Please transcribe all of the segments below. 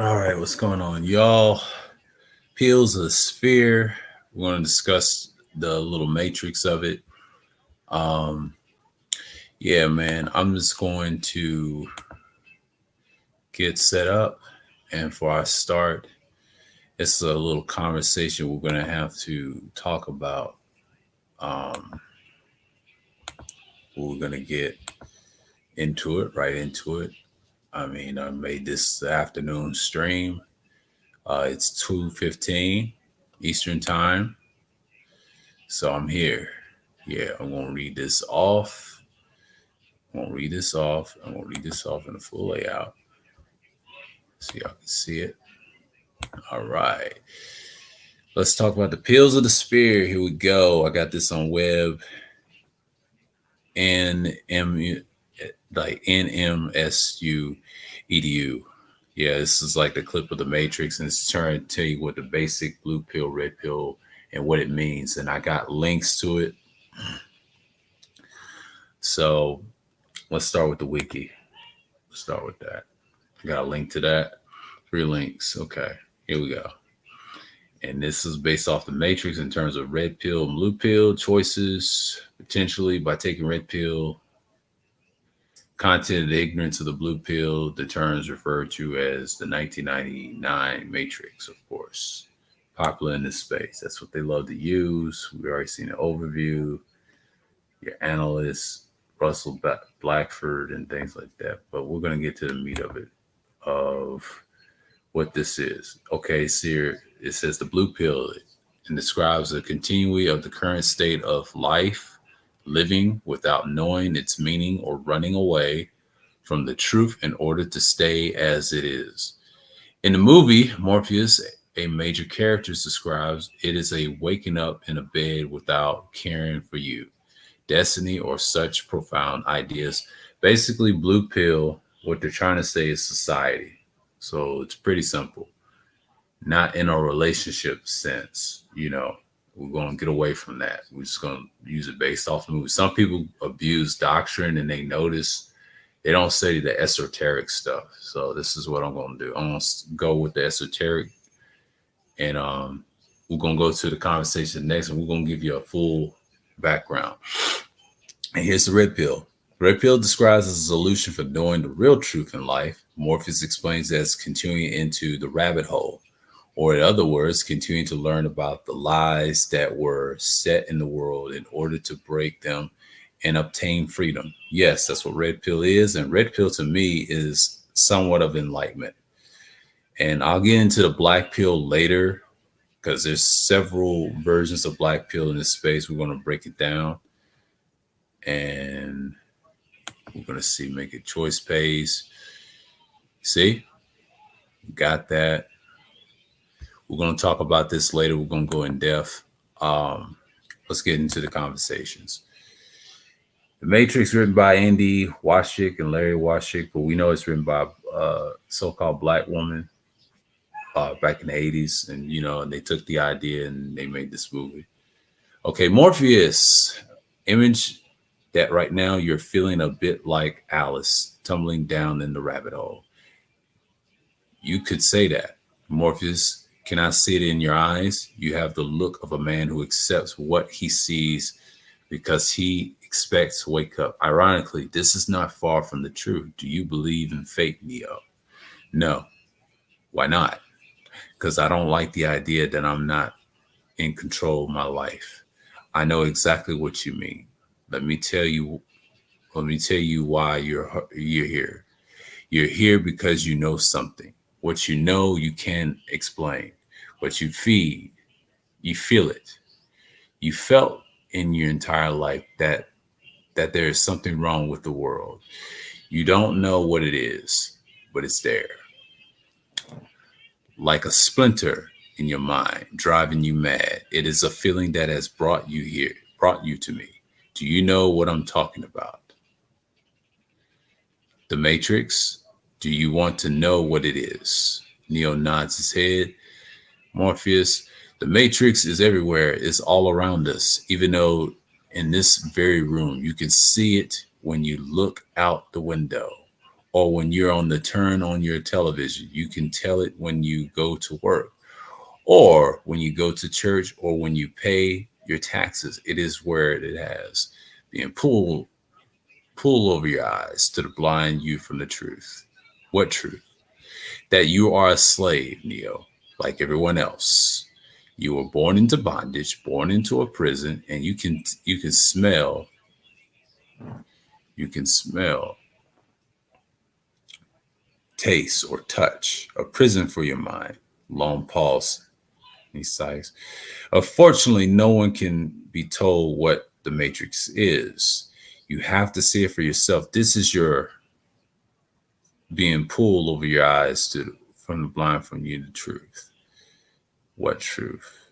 All right, what's going on, y'all? Peels of the Sphere. We're going to discuss the little matrix of it. Um, yeah, man, I'm just going to get set up, and before I start, it's a little conversation we're going to have to talk about. Um, we're going to get into it, right into it. I mean, I made this afternoon stream. It's 2:15 Eastern Time. So I'm here. Yeah, I'm gonna read this off. I'm gonna read this off. I'm gonna read this off in the full layout so y'all can see it. All right. Let's talk about the Peels of the Spear. Here we go. I got this on web NM like NMSU edu. Yeah, this is like the clip of the Matrix, and it's trying to tell you what the basic blue pill, red pill, and what it means. And I got links to it. So let's start with the wiki. Let's start with that. Got a link to that. Three links. Okay, here we go. And this is based off the matrix in terms of red pill and blue pill choices. Potentially, by taking red pill, content of the ignorance of the blue pill, the terms referred to as the 1999 matrix, of course. Popular in this space. That's what they love to use. We already seen an overview, your analysts, Russell Blackford, and things like that. But we're going to get to the meat of it, of what this is. Okay, so here it says the blue pill and describes a continuity of the current state of life, living without knowing its meaning or running away from the truth in order to stay as it is. In the movie, Morpheus, a major character, describes it is a waking up in a bed without caring for you, destiny, or such profound ideas. Basically, blue pill, what they're trying to say is society. So it's pretty simple. Not in a relationship sense, we're going to get away from that. We're just going to use it based off the movie. Some people abuse doctrine and they notice they don't study the esoteric stuff. So this is what I'm going to do. I'm going to go with the esoteric, and we're going to go to the conversation next, and we're going to give you a full background. And here's the red pill. Red pill describes as a solution for knowing the real truth in life. Morpheus explains as continuing into the rabbit hole, or in other words, continuing to learn about the lies that were set in the world in order to break them and obtain freedom. Yes, that's what red pill is. And red pill to me is somewhat of enlightenment. And I'll get into the black pill later because there's several versions of black pill in this space. We're going to break it down. And we're going to see make a choice pays. See? Got that. We're going to talk about this later. We're going to go in depth. Let's get into the conversations. The Matrix, written by Andy Washik and Larry Washik, but we know it's written by a so-called black woman back in the 80s. And, and they took the idea and they made this movie. Okay, Morpheus, image that right now you're feeling a bit like Alice tumbling down in the rabbit hole. You could say that. Morpheus, can I see it in your eyes? You have the look of a man who accepts what he sees because he expects to wake up. Ironically, this is not far from the truth. Do you believe in fate, Neo? No. Why not? Because I don't like the idea that I'm not in control of my life. I know exactly what you mean. Let me tell you why you're here. You're here because you know something. What you know you can't explain. What you feed, you feel it. You felt in your entire life that there is something wrong with the world. You don't know what it is, but it's there. Like a splinter in your mind, driving you mad. It is a feeling that has brought you here, brought you to me. Do you know what I'm talking about? The Matrix? Do you want to know what it is? Neo nods his head. Morpheus, the Matrix is everywhere. It's all around us, even though in this very room, you can see it when you look out the window or when you're on the turn on your television. You can tell it when you go to work, or when you go to church, or when you pay your taxes. It is where it has being pull over your eyes to the blind you from the truth. What truth? That you are a slave, Neo, like everyone else. You were born into bondage, born into a prison, and you can smell, taste, or touch a prison for your mind. Long pause. He sighs. Unfortunately, no one can be told what the Matrix is. You have to see it for yourself. This is your being pulled over your eyes to from the blind from you the truth. What truth?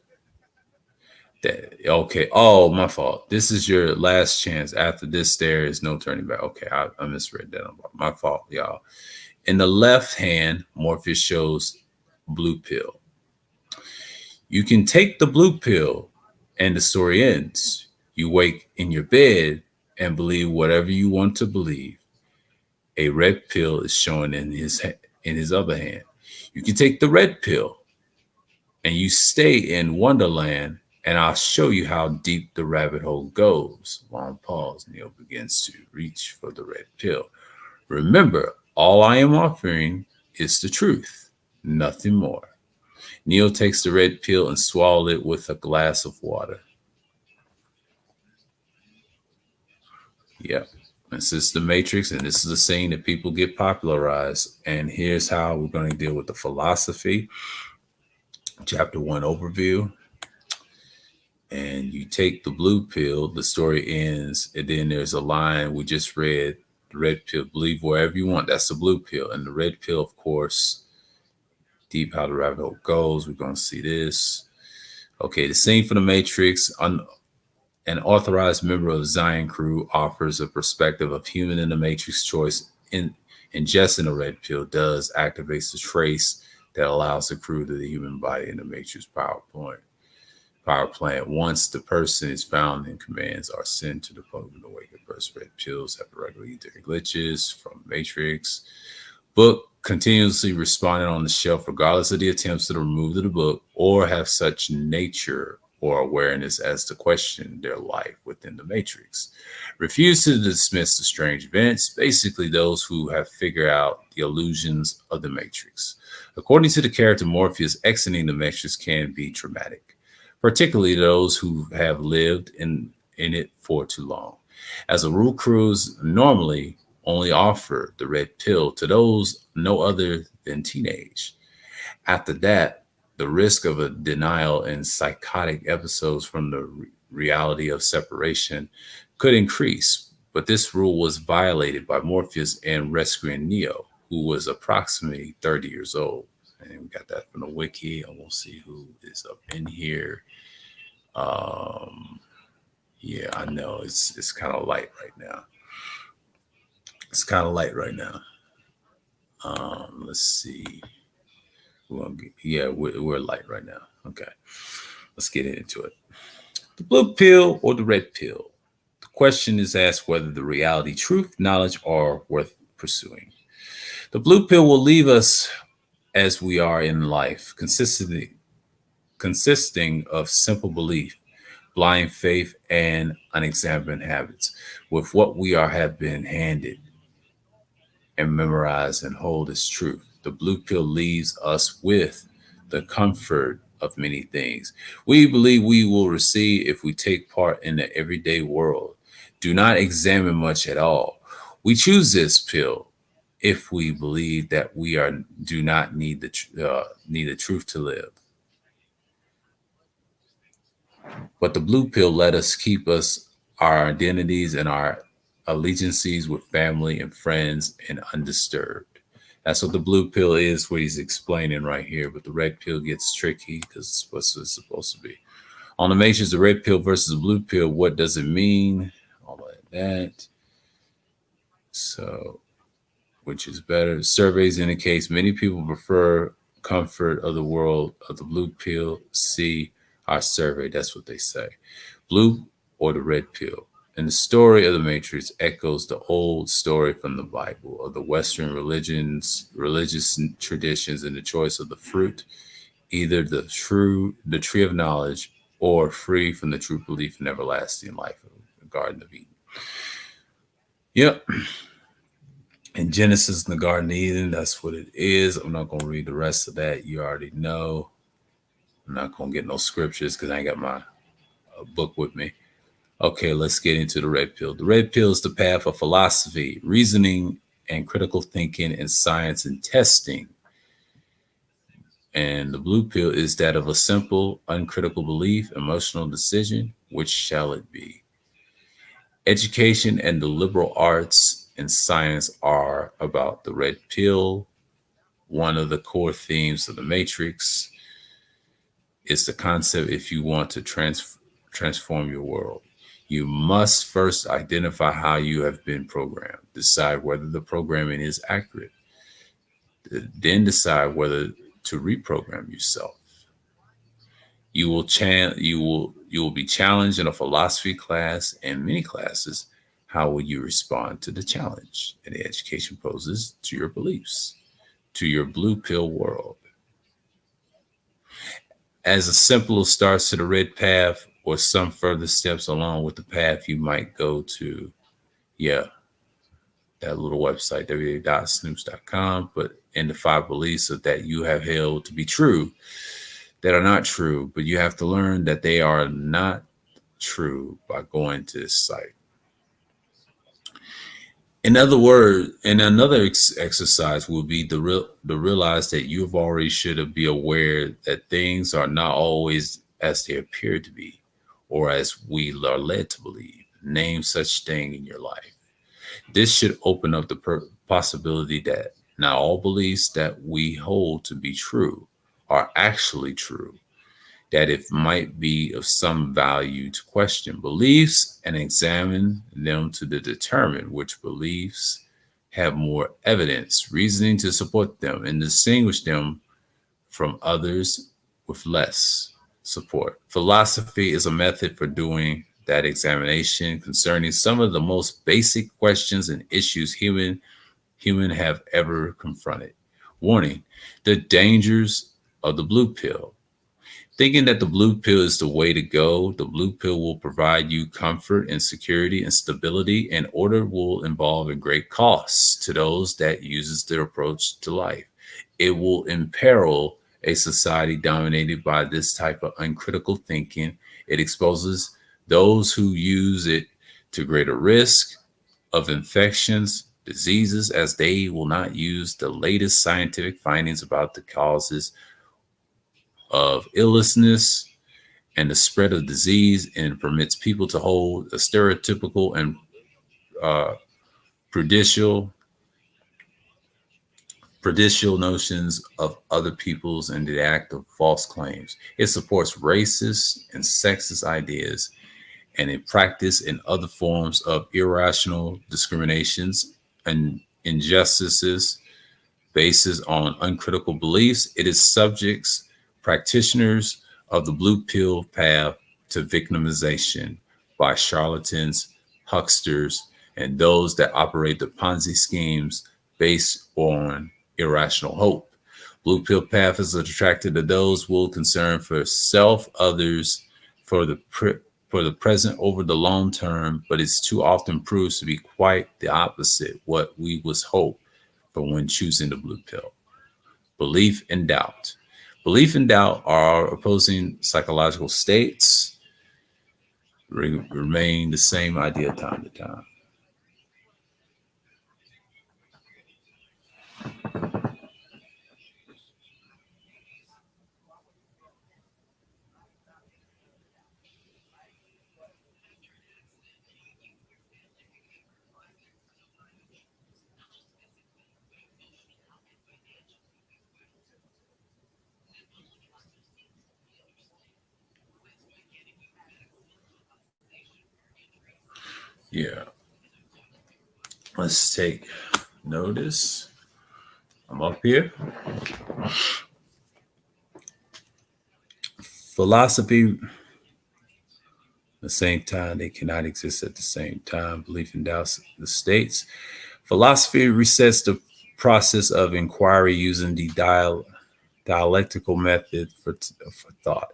That okay? Oh, my fault. This is your last chance. After this, there is no turning back. Okay, I misread that. My fault, y'all. In the left hand, Morpheus shows blue pill. You can take the blue pill, and the story ends. You wake in your bed and believe whatever you want to believe. A red pill is shown in his other hand. You can take the red pill and you stay in Wonderland, and I'll show you how deep the rabbit hole goes. Long pause. Neil begins to reach for the red pill. Remember, all I am offering is the truth, nothing more. Neil takes the red pill and swallows it with a glass of water. Yep. This is the Matrix, and this is the scene that people get popularized. And here's how we're going to deal with the philosophy. Chapter 1 overview. And you take the blue pill, the story ends, and then there's a line we just read. The red pill, believe wherever you want. That's the blue pill. And the red pill, of course, deep how the rabbit hole goes. We're going to see this. Okay, the scene for the Matrix. An authorized member of the Zion crew offers a perspective of human in the Matrix choice. Ingesting a red pill does activates the trace that allows the crew to the human body in the Matrix power plant. Once the person is found, and commands are sent to the public to awaken first. Red pills have regularly glitches from Matrix. Book continuously responding on the shelf regardless of the attempts to remove the book, or have such nature or awareness as to question their life within the Matrix. Refuse to dismiss the strange events, basically those who have figured out the illusions of the Matrix. According to the character Morpheus, exiting the Matrix can be traumatic, particularly those who have lived in it for too long. As a rule, crews normally only offer the red pill to those no other than teenage. After that, the risk of a denial and psychotic episodes from the reality of separation could increase, but this rule was violated by Morpheus and rescuing Neo, who was approximately 30 years old. And we got that from the wiki, and we'll see who is up in here. Yeah, I know it's kind of light right now. It's kind of light right now. Let's see. We're light right now. Okay, let's get into it. The blue pill or the red pill? The question is asked whether the reality, truth, knowledge are worth pursuing. The blue pill will leave us as we are in life, consisting of simple belief, blind faith, and unexamined habits, with what we are have been handed and memorized and hold as truth. The blue pill leaves us with the comfort of many things we believe we will receive if we take part in the everyday world. Do not examine much at all. We choose this pill if we believe that we are do not need the truth to live. But the blue pill let us keep us our identities and our allegiances with family and friends and undisturbed. That's what the blue pill is, what he's explaining right here. But the red pill gets tricky because it's what it's supposed to be. On the matrix, the red pill versus the blue pill, what does it mean? All of that. So, which is better? Surveys indicates many people prefer comfort of the world of the blue pill. See our survey. That's what they say. Blue or the red pill. And the story of the Matrix echoes the old story from the Bible of the Western religious traditions, and the choice of the fruit, either the tree of knowledge, or free from the true belief in everlasting life, the Garden of Eden. Yep. In Genesis in the Garden of Eden, that's what it is. I'm not going to read the rest of that. You already know. I'm not going to get no scriptures because I ain't got my book with me. Okay, let's get into the red pill. The red pill is the path of philosophy, reasoning, and critical thinking, and science and testing. And the blue pill is that of a simple, uncritical belief, emotional decision. Which shall it be? Education and the liberal arts and science are about the red pill. One of the core themes of the Matrix is the concept: if you want to transform your world, you must first identify how you have been programmed, decide whether the programming is accurate, then decide whether to reprogram yourself. You will be challenged in a philosophy class and many classes. How will you respond to the challenge that the education poses to your beliefs, to your blue pill world? As a simple starts to the red path, or some further steps along with the path, you might go to, that little website, www.snoops.com, but in the 5 beliefs that you have held to be true that are not true, but you have to learn that they are not true by going to this site. In other words, and another exercise will be to realize that you've already should be aware that things are not always as they appear to be, or as we are led to believe. Name such thing in your life. This should open up the possibility that not all beliefs that we hold to be true are actually true, that it might be of some value to question beliefs and examine them to determine which beliefs have more evidence, reasoning to support them, and distinguish them from others with less support. Philosophy is a method for doing that examination concerning some of the most basic questions and issues human have ever confronted. Warning: the dangers of the blue pill. Thinking that the blue pill is the way to go, the blue pill will provide you comfort and security and stability, and order will involve a great cost to those that uses their approach to life. It will imperil a society dominated by this type of uncritical thinking. It exposes those who use it to greater risk of infections, diseases, as they will not use the latest scientific findings about the causes of illness and the spread of disease, and permits people to hold a stereotypical and prejudicial notions of other peoples and the act of false claims. It supports racist and sexist ideas, and in practice in other forms of irrational discriminations and injustices based on uncritical beliefs. It is subjects practitioners of the blue pill path to victimization by charlatans, hucksters, and those that operate the Ponzi schemes based on irrational hope. Blue pill path is attracted to those will concern for self, others, for the present over the long term, but it's too often proves to be quite the opposite what we was hoped for when choosing the blue pill. Belief and doubt. Belief and doubt are opposing psychological states, remain the same idea time to time. Yeah. Let's take notice. I'm up here. Philosophy the same time, they cannot exist at the same time. Belief and doubt the states. Philosophy resets the process of inquiry using the dialectical method for thought.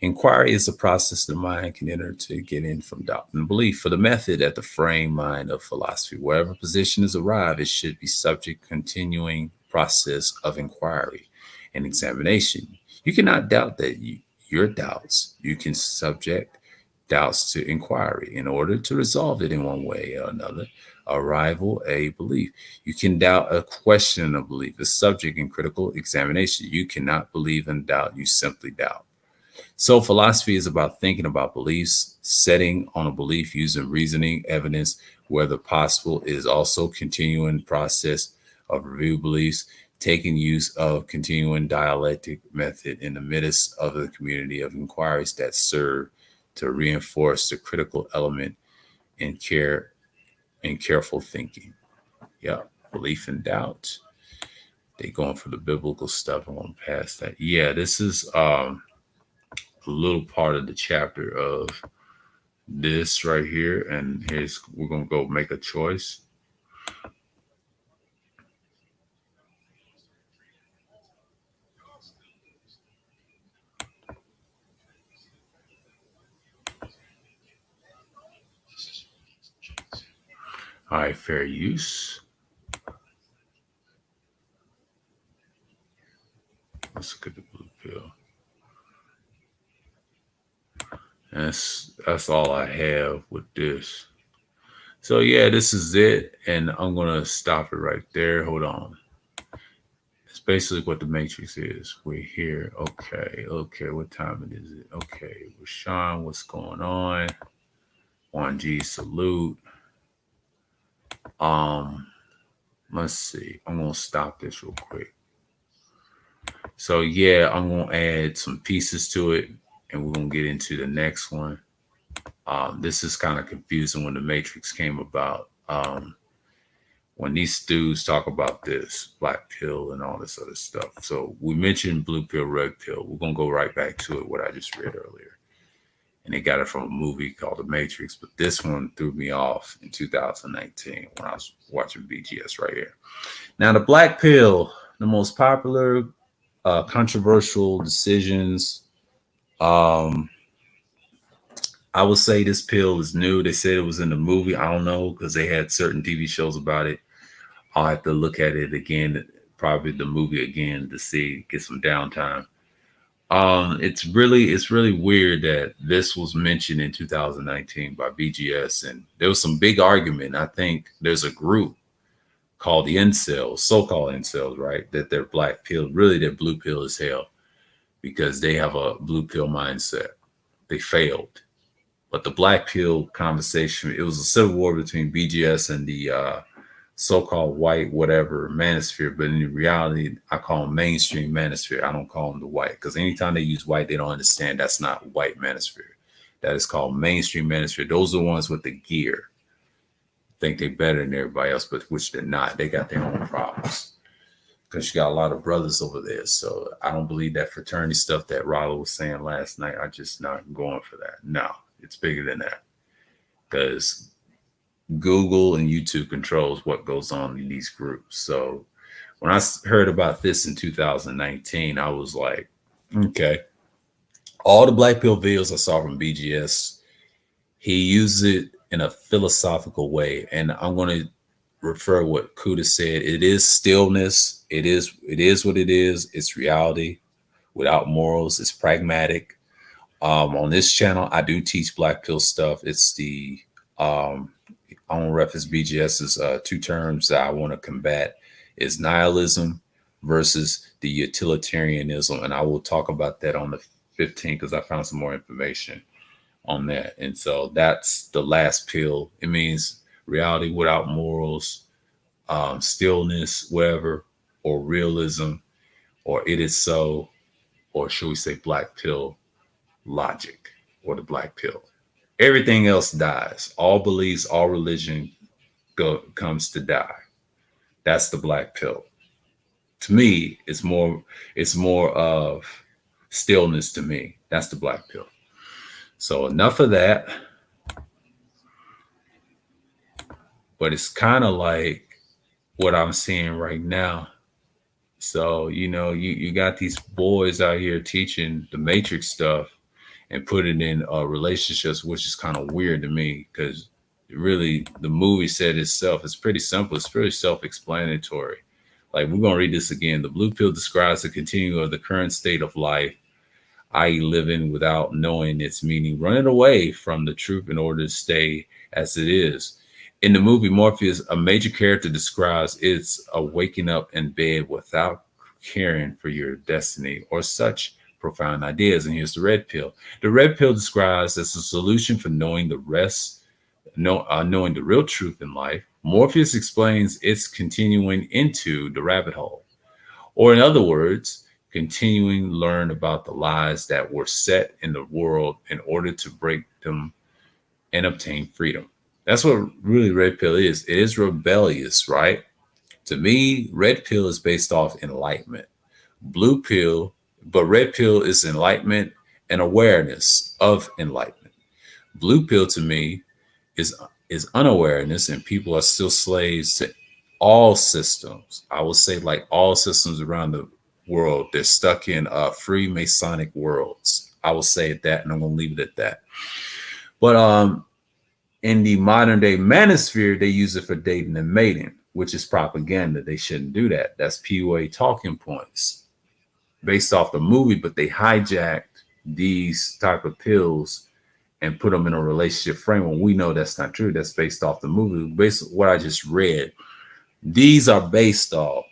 Inquiry is a process the mind can enter to get in from doubt and belief. For the method at the frame mind of philosophy, wherever position is arrived, it should be subject continuing process of inquiry and examination. You cannot doubt that your doubts. You can subject doubts to inquiry in order to resolve it in one way or another. Arrival, a belief. You can doubt a question of belief, a subject in critical examination. You cannot believe and doubt, you simply doubt. So, philosophy is about thinking about beliefs, setting on a belief using reasoning, evidence, whether possible, is also continuing process of review beliefs, taking use of continuing dialectic method in the midst of the community of inquiries that serve to reinforce the critical element in careful thinking. Yeah, belief and doubt. They going for the biblical stuff. I want to pass that. Yeah, this is a little part of the chapter of this right here, and here's we're gonna go make a choice. All right, fair use. Let's look at the blue pill. And that's all I have with this. So yeah, this is it, and I'm gonna stop it right there. Hold on. It's basically what the Matrix is. We're here. Okay, okay. What time it is? It okay. Rashawn, what's going on? 1G salute. Um, let's see. I'm gonna stop this real quick. So yeah, I'm gonna add some pieces to it, and we're gonna get into the next one. This is kind of confusing when the Matrix came about. When these dudes talk about this black pill and all this other stuff. So we mentioned blue pill, red pill. We're gonna go right back to it, what I just read earlier. And they got it from a movie called The Matrix, but this one threw me off in 2019 when I was watching BGS right here. Now, the black pill, the most popular controversial decisions. Um, I would say this pill is new. They said it was in the movie. I don't know because they had certain TV shows about it. I'll have to look at it again, probably the movie again to see, get some downtime. It's really weird that this was mentioned in 2019 by BGS, and there was some big argument. I think there's a group called the incels, so-called incels, right? That they're black pill, really they're blue pill as hell because they have a blue pill mindset. They failed. But the black pill conversation, it was a civil war between BGS and the so-called white whatever manosphere, but in reality, I call them mainstream manosphere. I don't call them the white because anytime they use white, they don't understand that's not white manosphere. That is called mainstream manosphere. Those are the ones with the gear. Think they're better than everybody else, but which they're not. They got their own problems because you got a lot of brothers over there. So I don't believe that fraternity stuff that Rollo was saying last night. I just not going for that. No, it's bigger than that because Google and YouTube controls what goes on in these groups. So when I heard about this in 2019, I was like, okay. All the black pill videos I saw from BGS, he used it in a philosophical way. And I'm going to refer what Kuda said. It is stillness. It is what it is. It's reality without morals. It's pragmatic. On this channel, I do teach black pill stuff. It's the I want to reference BGS's two terms that I want to combat is nihilism versus the utilitarianism. And I will talk about that on the 15th because I found some more information on that. And so that's the last pill. It means reality without morals, stillness, whatever, or realism, or it is so, or should we say black pill logic or the black pill. Everything else dies. All beliefs, all religion comes to die. That's the black pill. To me, it's more of stillness to me. That's the black pill. So enough of that. But it's kind of like what I'm seeing right now. So, you got these boys out here teaching the Matrix stuff and putting in relationships, which is kind of weird to me because really the movie said itself. It's pretty simple. It's pretty self-explanatory. Like we're gonna read this again. The blue pill describes the continuum of the current state of life, i.e., living without knowing its meaning, running away from the truth in order to stay as it is. In the movie Morpheus, a major character describes it's a waking up in bed without caring for your destiny or such profound ideas. And here's the red pill. The red pill describes as a solution for knowing the rest, knowing the real truth in life. Morpheus explains it's continuing into the rabbit hole. Or, in other words, continuing to learn about the lies that were set in the world in order to break them and obtain freedom. That's what really red pill is. It is rebellious, right? To me, red pill is based off enlightenment. Blue pill, but red pill is enlightenment and awareness of enlightenment. Blue pill to me is is unawareness, and people are still slaves to all systems. I would say like all systems around the world. They're stuck in Freemasonic worlds. I will say that, and I'm gonna leave it at that. But in the modern day manosphere, they use it for dating and mating, which is propaganda. They shouldn't do that. That's PUA talking points based off the movie, but they hijacked these type of pills and put them in a relationship frame when we know that's not true. That's based off the movie. Based on what I just read, these are based off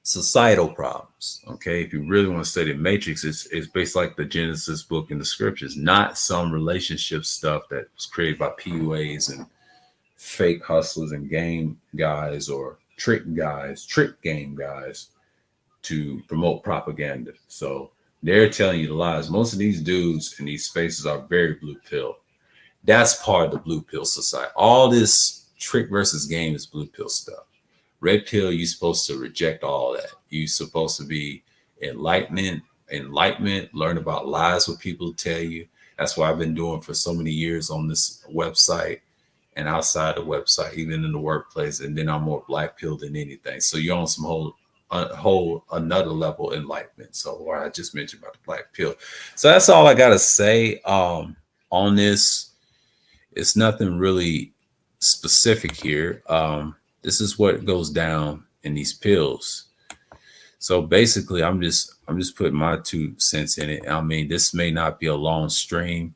societal problems. Okay, if you really want to study Matrix, it's based like the Genesis book in the scriptures, not some relationship stuff that was created by PUAs and fake hustlers and game guys or trick game guys to promote propaganda. So they're telling you the lies. Most of these dudes in these spaces are very blue pill. That's part of the blue pill society. All this trick versus game is blue pill stuff. Red pill, you're supposed to reject all that. You're supposed to be enlightenment, learn about lies what people tell you. That's what I've been doing for so many years on this website and outside the website, even in the workplace. And then I'm more black pill than anything. So you're on some whole another level enlightenment. So what I just mentioned about the black pill. So that's all I gotta say on this. It's nothing really specific here. This is what goes down in these pills. So basically, I'm just putting my 2 cents in it. I mean, this may not be a long stream.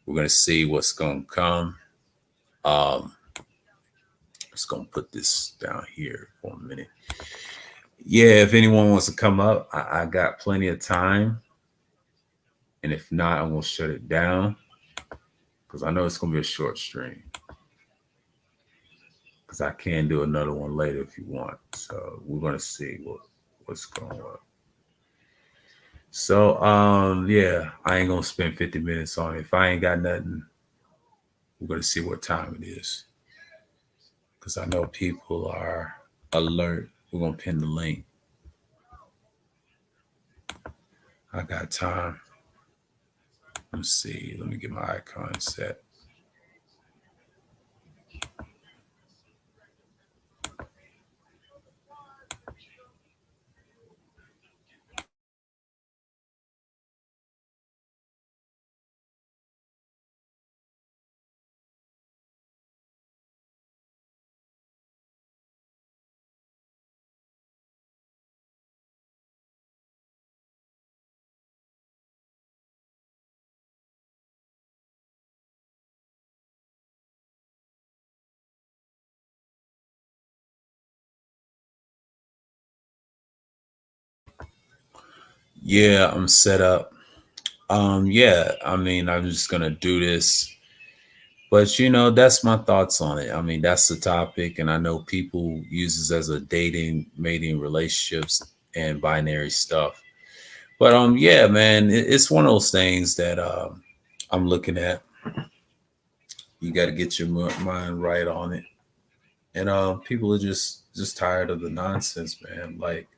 We're gonna see what's gonna come. Just gonna put this down here for a minute. Yeah, if anyone wants to come up, I got plenty of time. And if not, I'm gonna shut it down because I know it's gonna be a short stream. Because I can do another one later if you want. So we're gonna see what's going on. So yeah, I ain't gonna spend 50 minutes on it. If I ain't got nothing, we're gonna see what time it is. Because I know people are alert. We're gonna pin the link. I got time. Let's see. Let me get my icon set. Yeah, I'm set up. Yeah, I mean, I'm just gonna do this. But that's my thoughts on it. I mean, that's the topic, and I know people use this as a dating, mating, relationships, and binary stuff. But yeah, man, it's one of those things that I'm looking at. You got to get your mind right on it, and people are just tired of the nonsense, man. Like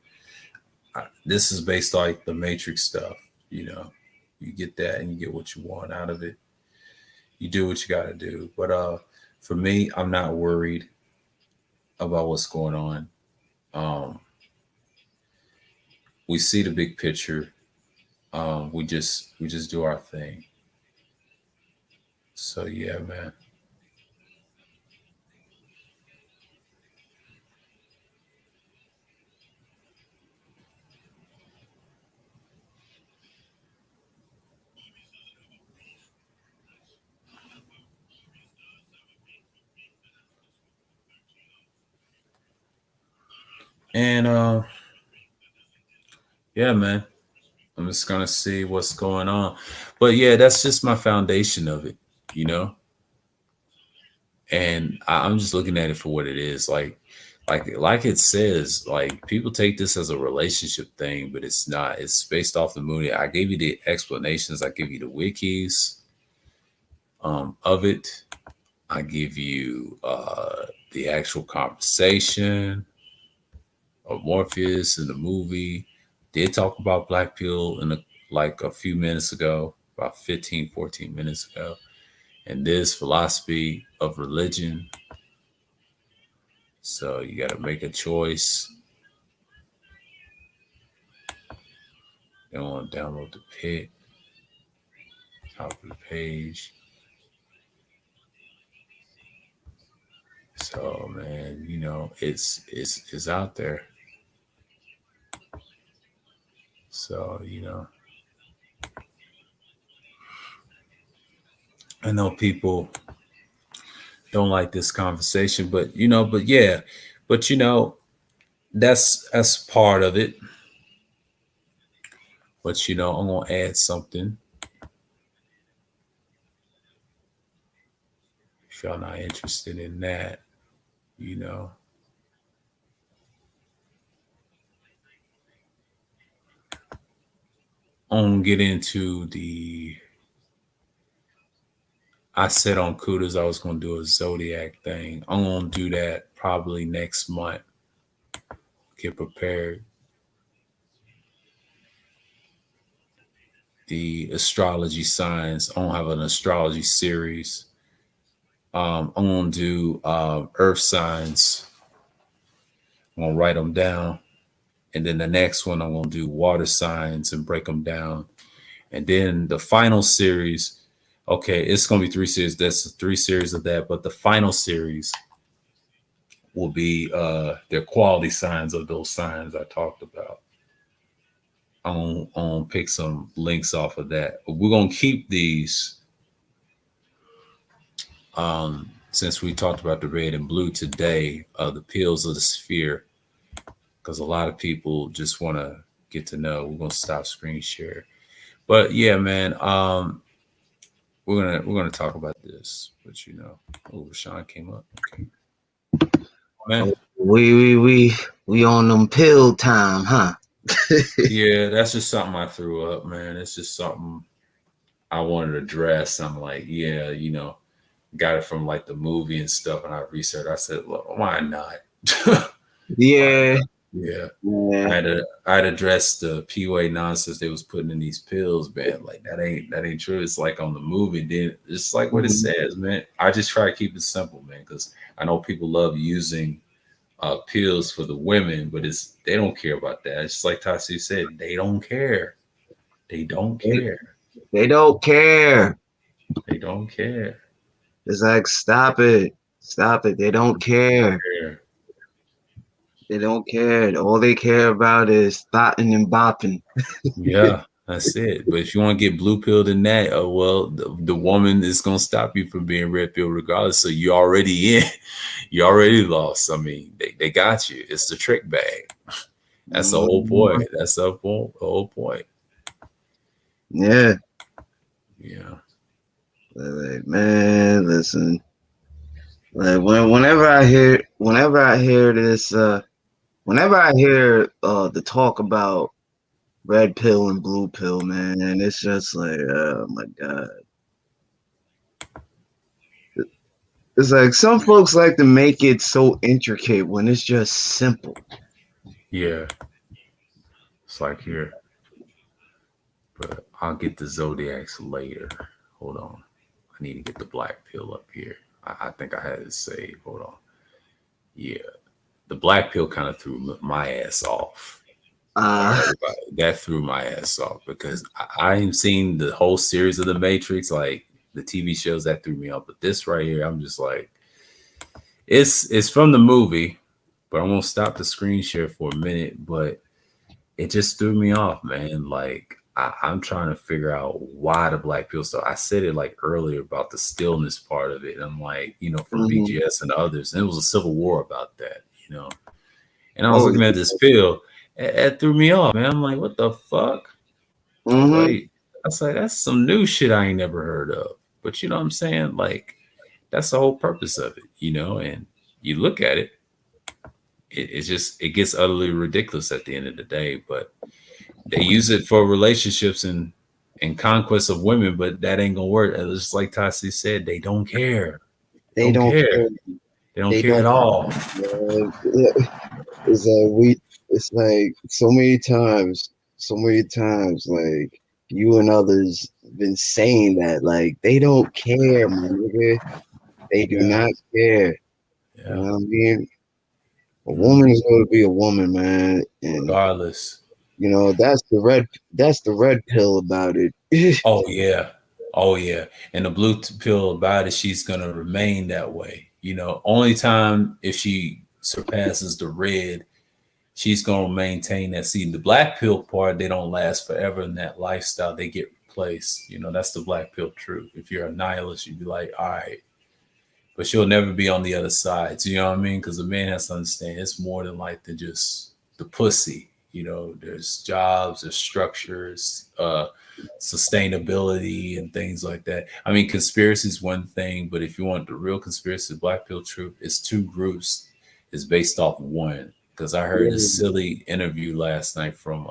this is based like the Matrix stuff, you know. You get that, and you get what you want out of it. You do what you got to do. But for me, I'm not worried about what's going on. Um, we see the big picture. We just do our thing. So yeah, man. And yeah, man. I'm just gonna see what's going on. But yeah, that's just my foundation of it, you know. And I'm just looking at it for what it is. Like it says, like people take this as a relationship thing, but it's not. It's based off the movie. I gave you the explanations. I give you the wikis of it. I give you the actual conversation of Morpheus in the movie. Did talk about Black Pill like a few minutes ago, about 15, 14 minutes ago. And this philosophy of religion. So you got to make a choice. You want to download the pit, top of the page. So man, it's out there. So I know people don't like this conversation, but yeah, but that's part of it. But I'm gonna add something if y'all not interested in that. You know, I'm gonna get into the. I said on Kudos I was gonna do a zodiac thing. I'm gonna do that probably next month. Get prepared. The astrology signs. I don't have an astrology series. I'm gonna do earth signs. I'm gonna write them down, and then the next one I'm gonna do water signs and break them down, and then the final series. Okay, it's gonna be 3 series. That's 3 series of that, but the final series will be their quality signs of those signs I talked about. I'm gonna pick some links off of that. We're gonna keep these since we talked about the red and blue today, the pills of the sphere, because a lot of people just want to get to know. We're gonna stop screen share, but yeah, man, we're gonna talk about this. But oh, Rashawn came up. Okay, man. Oh, we on them pill time, huh? Yeah, that's just something I threw up, man. It's just something I wanted to address. I'm like, yeah, got it from like the movie and stuff, and I researched. I said, well, why not? Why Yeah, not? Yeah, yeah. I'd address the PUA nonsense they was putting in these pills, man. Like that ain't true. It's like on the movie, then it's like what it Mhm. says, man. I just try to keep it simple, man, because I know people love using pills for the women, but they don't care about that. It's just like Tassi said, they don't care. They don't They, care. they don't care. They don't care. It's like stop it, stop it. They don't care. Care. They don't care. All they care about is thotting and bopping. Yeah, that's it. But if you want to get blue pilled in that, well, the woman is gonna stop you from being red pilled regardless. So you already in. You already lost. I mean, they got you. It's the trick bag. That's the whole point. Mhm. That's the whole point. Yeah, Yeah. like, man, listen. Like whenever I hear this, whenever I hear the talk about red pill and blue pill, man, and it's just like, oh my god. It's like some folks like to make it so intricate when it's just simple. Yeah. It's like here. But I'll get the zodiacs later. Hold on. I need to get the black pill up here. I think I had it saved. Hold on. Yeah, the black pill kind of threw my ass off. Uh, That threw my ass off because I ain't seen the whole series of the Matrix, like the TV shows that threw me off. But this right here, I'm just like, it's from the movie, but I'm gonna stop the screen share for a minute. But it just threw me off, man. Like I'm trying to figure out why the black pill. So I said it like earlier about the stillness part of it. I'm like, from mhm. BGS and others, and it was a civil war about that, And I was Oh, looking at this pill. It threw me off, man. I'm like, what the fuck? mm-hmm. Wait. I was like, that's some new shit I ain't never heard of. But you know what I'm saying? Like, that's the whole purpose of it, and you look at it, it's just it gets utterly ridiculous at the end of the day. But they use it for relationships and conquest of women, but that ain't gonna work. It's just like Tassi said, they don't care. They They don't don't care. care. They don't They care at don't. all. Yeah. It's like we. It's like so many times, like you and others been saying that, like they don't care, my nigga. They do Yeah. not care. You Yeah. know what I mean? A woman Mhm. is going to be a woman, man, and Regardless. that's the red pill about it. Oh yeah. Oh yeah. And the blue pill about it, she's gonna remain that way. Only time if she surpasses the red, she's gonna maintain that. See, the black pill part, they don't last forever in that lifestyle. They get replaced. That's the black pill truth. If you're a nihilist, you'd be like, all right. But she'll never be on the other side. So, you know what I mean? Because the man has to understand it's more than like than just the pussy. There's jobs, there's structures, sustainability, and things like that. I mean, conspiracy is one thing, but if you want the real conspiracy, black pill truth, it's two groups. It's based off one. Because I heard a Yeah, silly interview last night from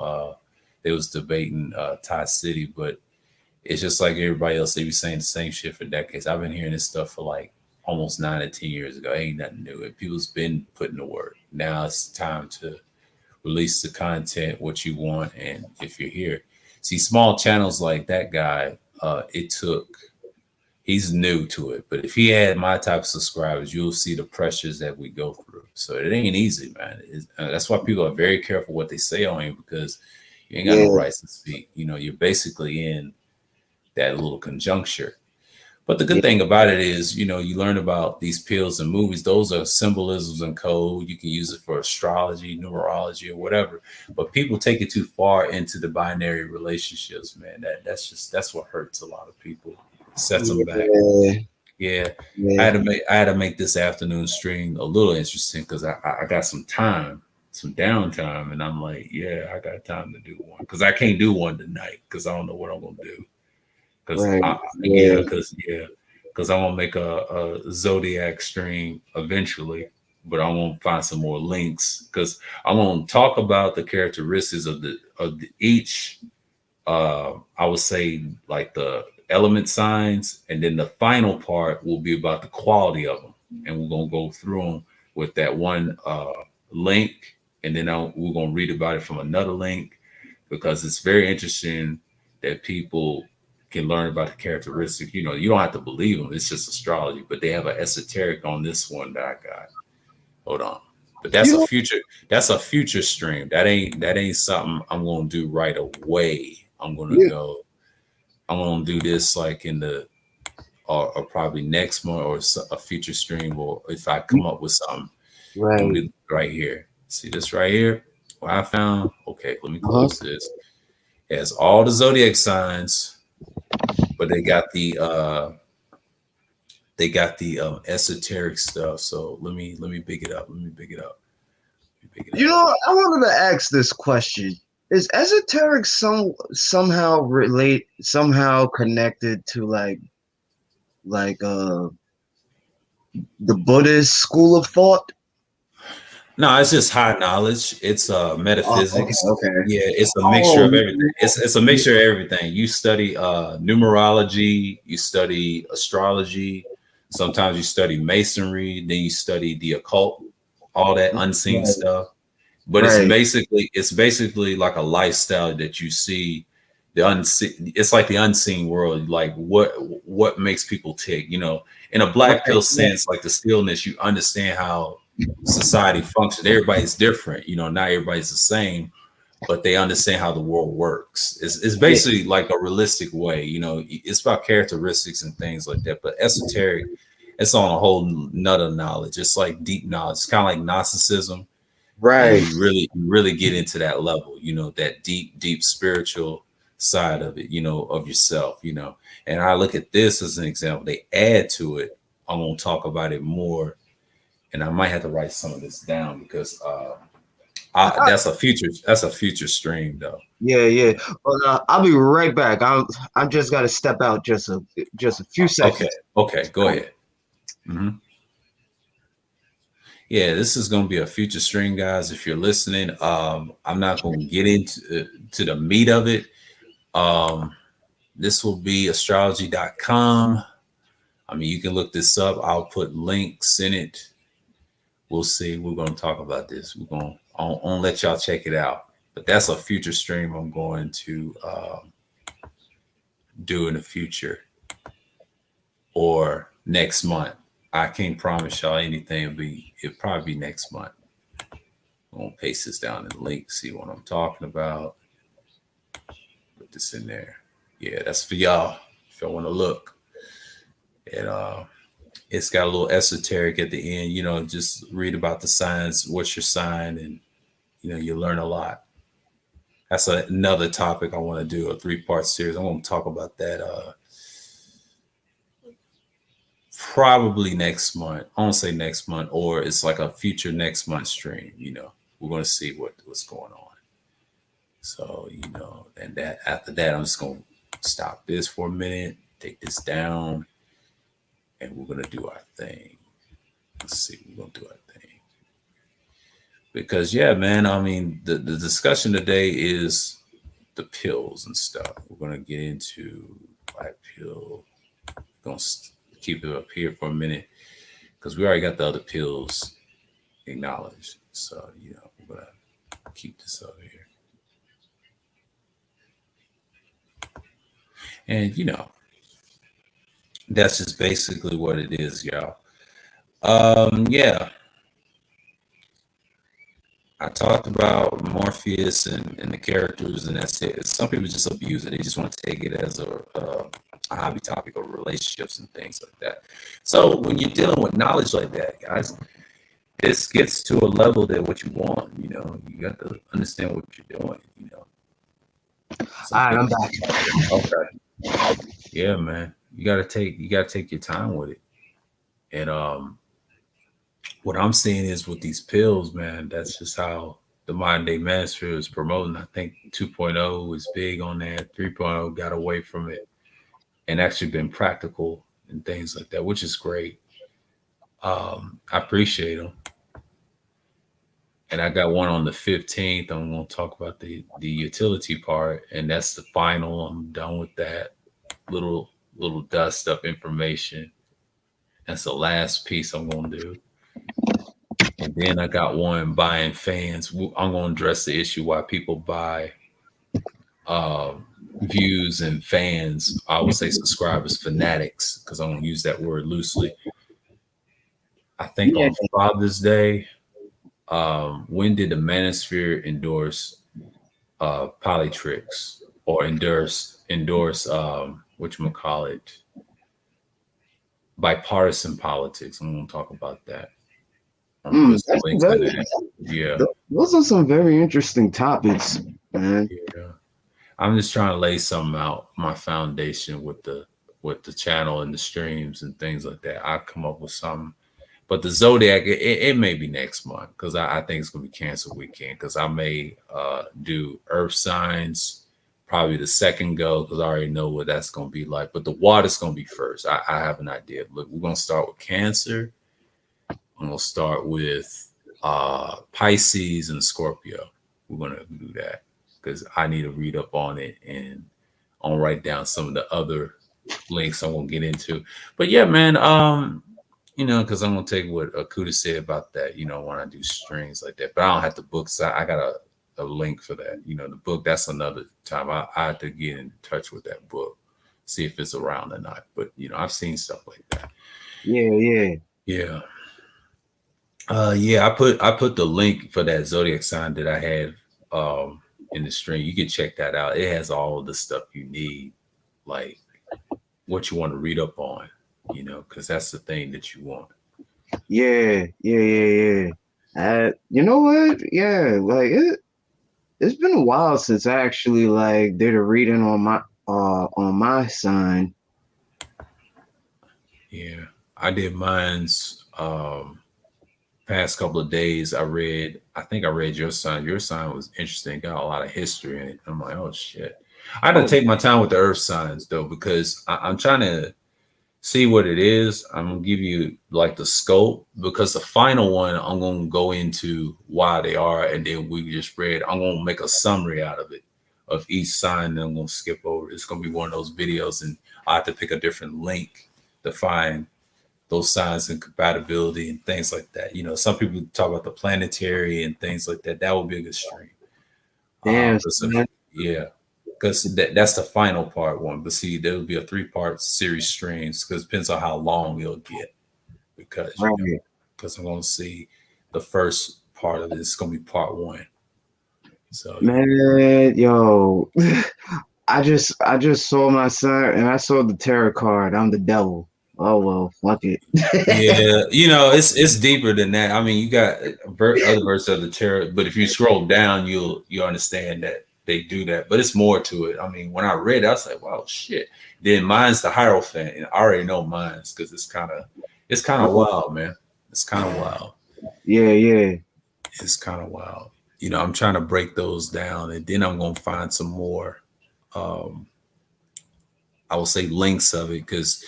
they was debating Thai City, but it's just like everybody else. They be saying the same shit for decades. I've been hearing this stuff for like almost 9 to 10 years ago. Ain't nothing new. And people's been putting the work. Now it's time to release the content, what you want, and if you're here. See, small channels like that guy, he's new to it. But if he had my type of subscribers, you'll see the pressures that we go through. So it ain't easy, man. That's why people are very careful what they say on you because you ain't got no yeah, rights to speak. You're basically in that little conjuncture. But the good yeah, thing about it is, you learn about these pills and movies. Those are symbolisms and code. You can use it for astrology, numerology, or whatever. But people take it too far into the binary relationships, man. That's what hurts a lot of people. Sets them back. yeah, Yeah, I yeah. had to make this afternoon stream a little interesting because I got some time, some downtime, and I'm like, yeah, I got time to do one because I can't do one tonight because I don't know what I'm gonna do. Because Right. yeah, Yeah, because I want to make a zodiac stream eventually, but I want to find some more links because I want to talk about the characteristics of each. I would say like the element signs, and then the final part will be about the quality of them, and we're gonna go through them with that one link, and then we're gonna read about it from another link because it's very interesting that people can learn about the characteristics. You don't have to believe them; it's just astrology. But they have an esoteric on this one that I got. Hold on, but you know, that's a future stream. That ain't something I'm gonna do right away. I'm gonna yeah, go. I'm gonna do this like in the or probably next month or a future stream, or if I come up with something, I'm gonna right. do it right here. See this right here? What I found. Okay, let me Uh-huh. close this. It has all the zodiac signs, but they got the esoteric stuff. So let me big it up. Let me big it up. Let me big it You up. know, I wanted to ask this question. Is esoteric somehow connected to like the Buddhist school of thought? No, it's just high knowledge. It's Oh, okay, metaphysics. okay. Yeah, it's a mixture of Oh, everything. It's a mixture of everything. You study numerology, you study astrology, sometimes you study masonry, then you study the occult, all that unseen right, stuff. But it's right. basically like a lifestyle that you see the unseen. It's like the unseen world. Like what makes people tick. You know, in a black Right. pill sense, like the stillness, you understand how society functions. Everybody's different. You know, not everybody's the same, but they understand how the world works. It's Yeah. basically like a realistic way. You know, it's about characteristics and things like that. But esoteric, it's on a whole nother knowledge. It's like deep knowledge. It's kind of like Gnosticism, and Right. you really get into that level. You know, that deep spiritual side of it. You know, of yourself. You know, and I look at this as an example. They add to it. I'm gonna talk about it more, and I might have to write some of this down because that's a future stream though. Yeah, yeah. Well, I'll be right back. I'm just got to step out just a few Okay, seconds. okay, go ahead. Mhm. Yeah, this is going to be a future stream, guys. If you're listening, I'm not going to get into to the meat of it. This will be astrology.com. I mean, you can look this up. I'll put links in it. We'll see. We're going to talk about this. I'll let y'all check it out. But that's a future stream I'm going to do in the future or next month. I can't promise y'all anything. It'll probably be next month. I'm gonna paste this down in the link, see what I'm talking about. Put this in there. Yeah, that's for y'all. If y'all want to look. And it's got a little esoteric at the end, you know, just read about the signs, what's your sign, and you know, you learn a lot. That's another topic I want to do, a 3-part series. I'm gonna talk about that probably next month. I won't say next month, or it's like a future next month stream. You know, we're gonna see what's going on. So you know, and that after that, I'm just gonna stop this for a minute, take this down, and we're gonna do our thing. Let's see, we're gonna do our thing because yeah, man. I mean, the discussion today is the pills and stuff. We're gonna get into black pill. We're gonna keep it up here for a minute because we already got the other pills acknowledged. So, you know, we're going to keep this up here. And, you know, that's just basically what it is, y'all. Yeah. I talked about Morpheus and the characters, and that's it. Some people just abuse it. They just want to take it as a hobby topic or relationships and things like that. So when you're dealing with knowledge like that, guys, this gets to a level that what you want, you know, you got to understand what you're doing, you know. All right, I'm back. Okay. Yeah, man. You gotta take your time with it. And what I'm seeing is with these pills, man, that's just how the modern day manosphere is promoting. I think 2.0 was big on that. 3.0 got away from it and actually been practical and things like that, which is great. I appreciate them. And I got one on the 15th. I'm going to talk about the utility part, and that's the final. I'm done with that little dust up information. That's the last piece I'm going to do. And then I got one buying fans. I'm going to address the issue why people buy views and fans. I would say subscribers, fanatics, because I'm going to use that word loosely. I think on Father's Day, when did the Manosphere endorse Polytrix or endorse whatchamacallit, bipartisan politics? I'm going to talk about that. Yeah, those are some very interesting topics, man. Yeah. I'm just trying to lay something out, my foundation with the channel and the streams and things like that. I come up with something. But the zodiac, it may be next month because I think it's gonna be Cancer weekend because I may do Earth signs probably the second go because I already know what that's gonna be like. But the water's gonna be first. I have an idea. Look, we're gonna start with Cancer. I'm gonna start with Pisces and Scorpio. We're gonna do that because I need to read up on it and I'll write down some of the other links I won't get into. But yeah, man, you know, because I'm gonna take what Akuda said about that, you know, when I do strings like that. But I don't have to book. So I got a link for that. You know, the book, that's another time. I had to get in touch with that book, see if it's around or not. But you know, I've seen stuff like that. Yeah, yeah. Yeah. Yeah, I put the link for that zodiac sign that I had in the stream. You can check that out. It has all the stuff you need, like what you want to read up on, you know, because that's the thing that you want. Yeah, yeah, yeah, yeah. You know what? Yeah, like it's been a while since I actually like did a reading on my sign. Yeah. I did mine's past couple of days. I think I read your sign. Your sign was interesting, got a lot of history in it. I'm like, oh shit. I had to Oh, take my time with the earth signs though, because I'm trying to see what it is. I'm gonna give you like the scope, because the final one I'm gonna go into why they are, and then we just read. I'm gonna make a summary out of it of each sign, and I'm gonna skip over. It's gonna be one of those videos, and I have to pick a different link to find those signs and compatibility and things like that. You know, some people talk about the planetary and things like that. That would be a good stream. damn. Yeah, because that's the final part one. But see, there will be a 3-part series streams, because it depends on how long it'll get. Because you know, Right. because I'm gonna see the first part of it. It's gonna be part one. So yeah. Man, yo, I just saw my sign and I saw the tarot card. I'm the devil. Oh well, fuck it. Yeah, you know, it's deeper than that. I mean, you got other verses of the tarot, but if you scroll down, you'll understand that they do that. But it's more to it. I mean, when I read it, I was like, wow, shit. Then mine's the Hierophant, and I already know mine's because it's kind of wild, man. It's kind of wild. Yeah, yeah. It's kind of wild. You know, I'm trying to break those down, and then I'm gonna find some more. Um, I will say links of it, because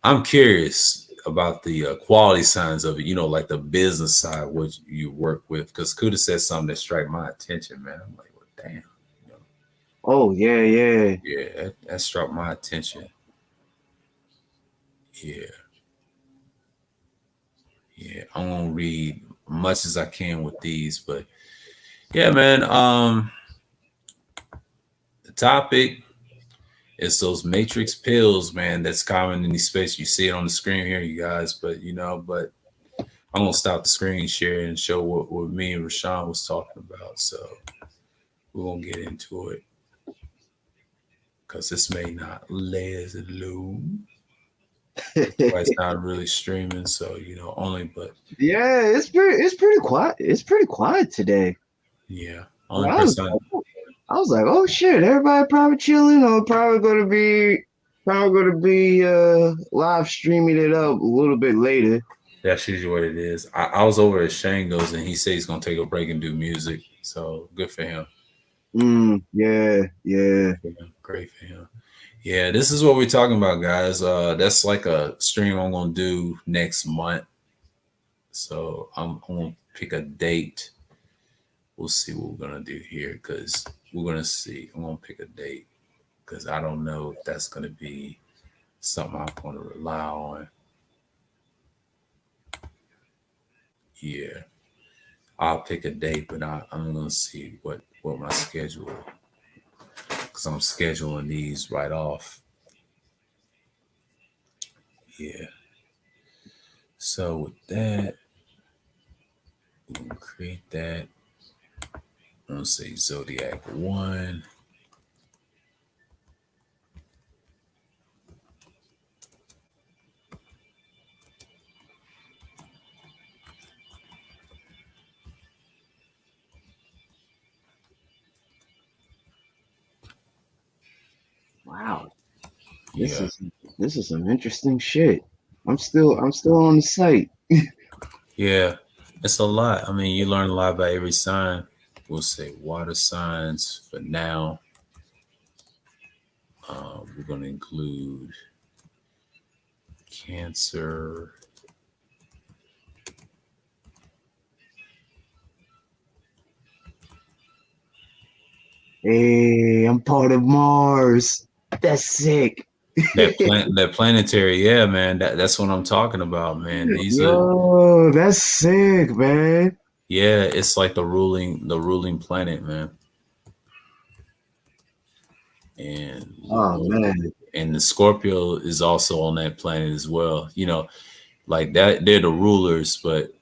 I'm curious about the quality signs of it, you know, like the business side, what you work with. Because Kuda said something that struck my attention, man. I'm like, well, damn. You know, Oh yeah, yeah. yeah, that struck my attention. Yeah, yeah. I'm gonna read much as I can with these, but yeah, man. The topic is those matrix pills, man. That's common in these space. You see it on the screen here, you guys. But you know, but I'm gonna stop the screen share and show what me and Rashawn was talking about. So we're gonna get into it, because this may not lay as it loom. Why it's not really streaming, so you know, only but Yeah, it's pretty quiet. It's pretty quiet today. yeah, only I was person. I was like, oh shit, everybody probably chilling or probably gonna be live streaming it up a little bit later. That's usually what it is. I was over at Shango's, and he said he's gonna take a break and do music. So good for him. Yeah, yeah. Great for him. Yeah, this is what we're talking about, guys. That's like a stream I'm gonna do next month. So I'm gonna pick a date. We'll see what we're gonna do here, because we're gonna see. I'm gonna pick a date, because I don't know if that's gonna be something I'm gonna rely on. Yeah, I'll pick a date, but I'm gonna see what my schedule, because I'm scheduling these right off. Yeah. So with that, we'll create that. I'm gonna say Zodiac 1. Wow. This Yeah. is this is some interesting shit. I'm still on the site. Yeah. It's a lot. I mean, you learn a lot about every sign. We'll say water signs for now. We're going to include Cancer. Hey, I'm part of Mars. That's sick. That planetary, yeah, man. That's what I'm talking about, man. These are Yo, that's sick, man. Yeah, it's like the ruling planet, man. And Oh man. and the Scorpio is also on that planet as well. Like that they're the rulers, but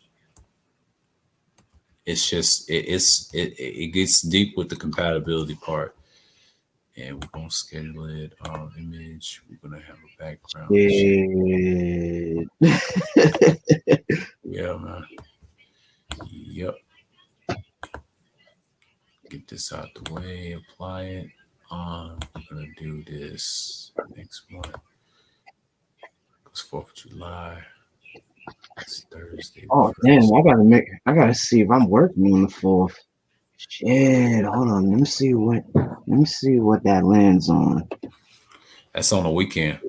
it's just it gets deep with the compatibility part. And we're gonna schedule it image. We're gonna have a background. Yeah. Yeah, man. Yep. Get this out the way, apply it. We're gonna do this next month. It's 4th of July. It's Thursday. Oh damn, I gotta see if I'm working on the 4th. Shit, hold on. Let me see what that lands on. That's on the weekend.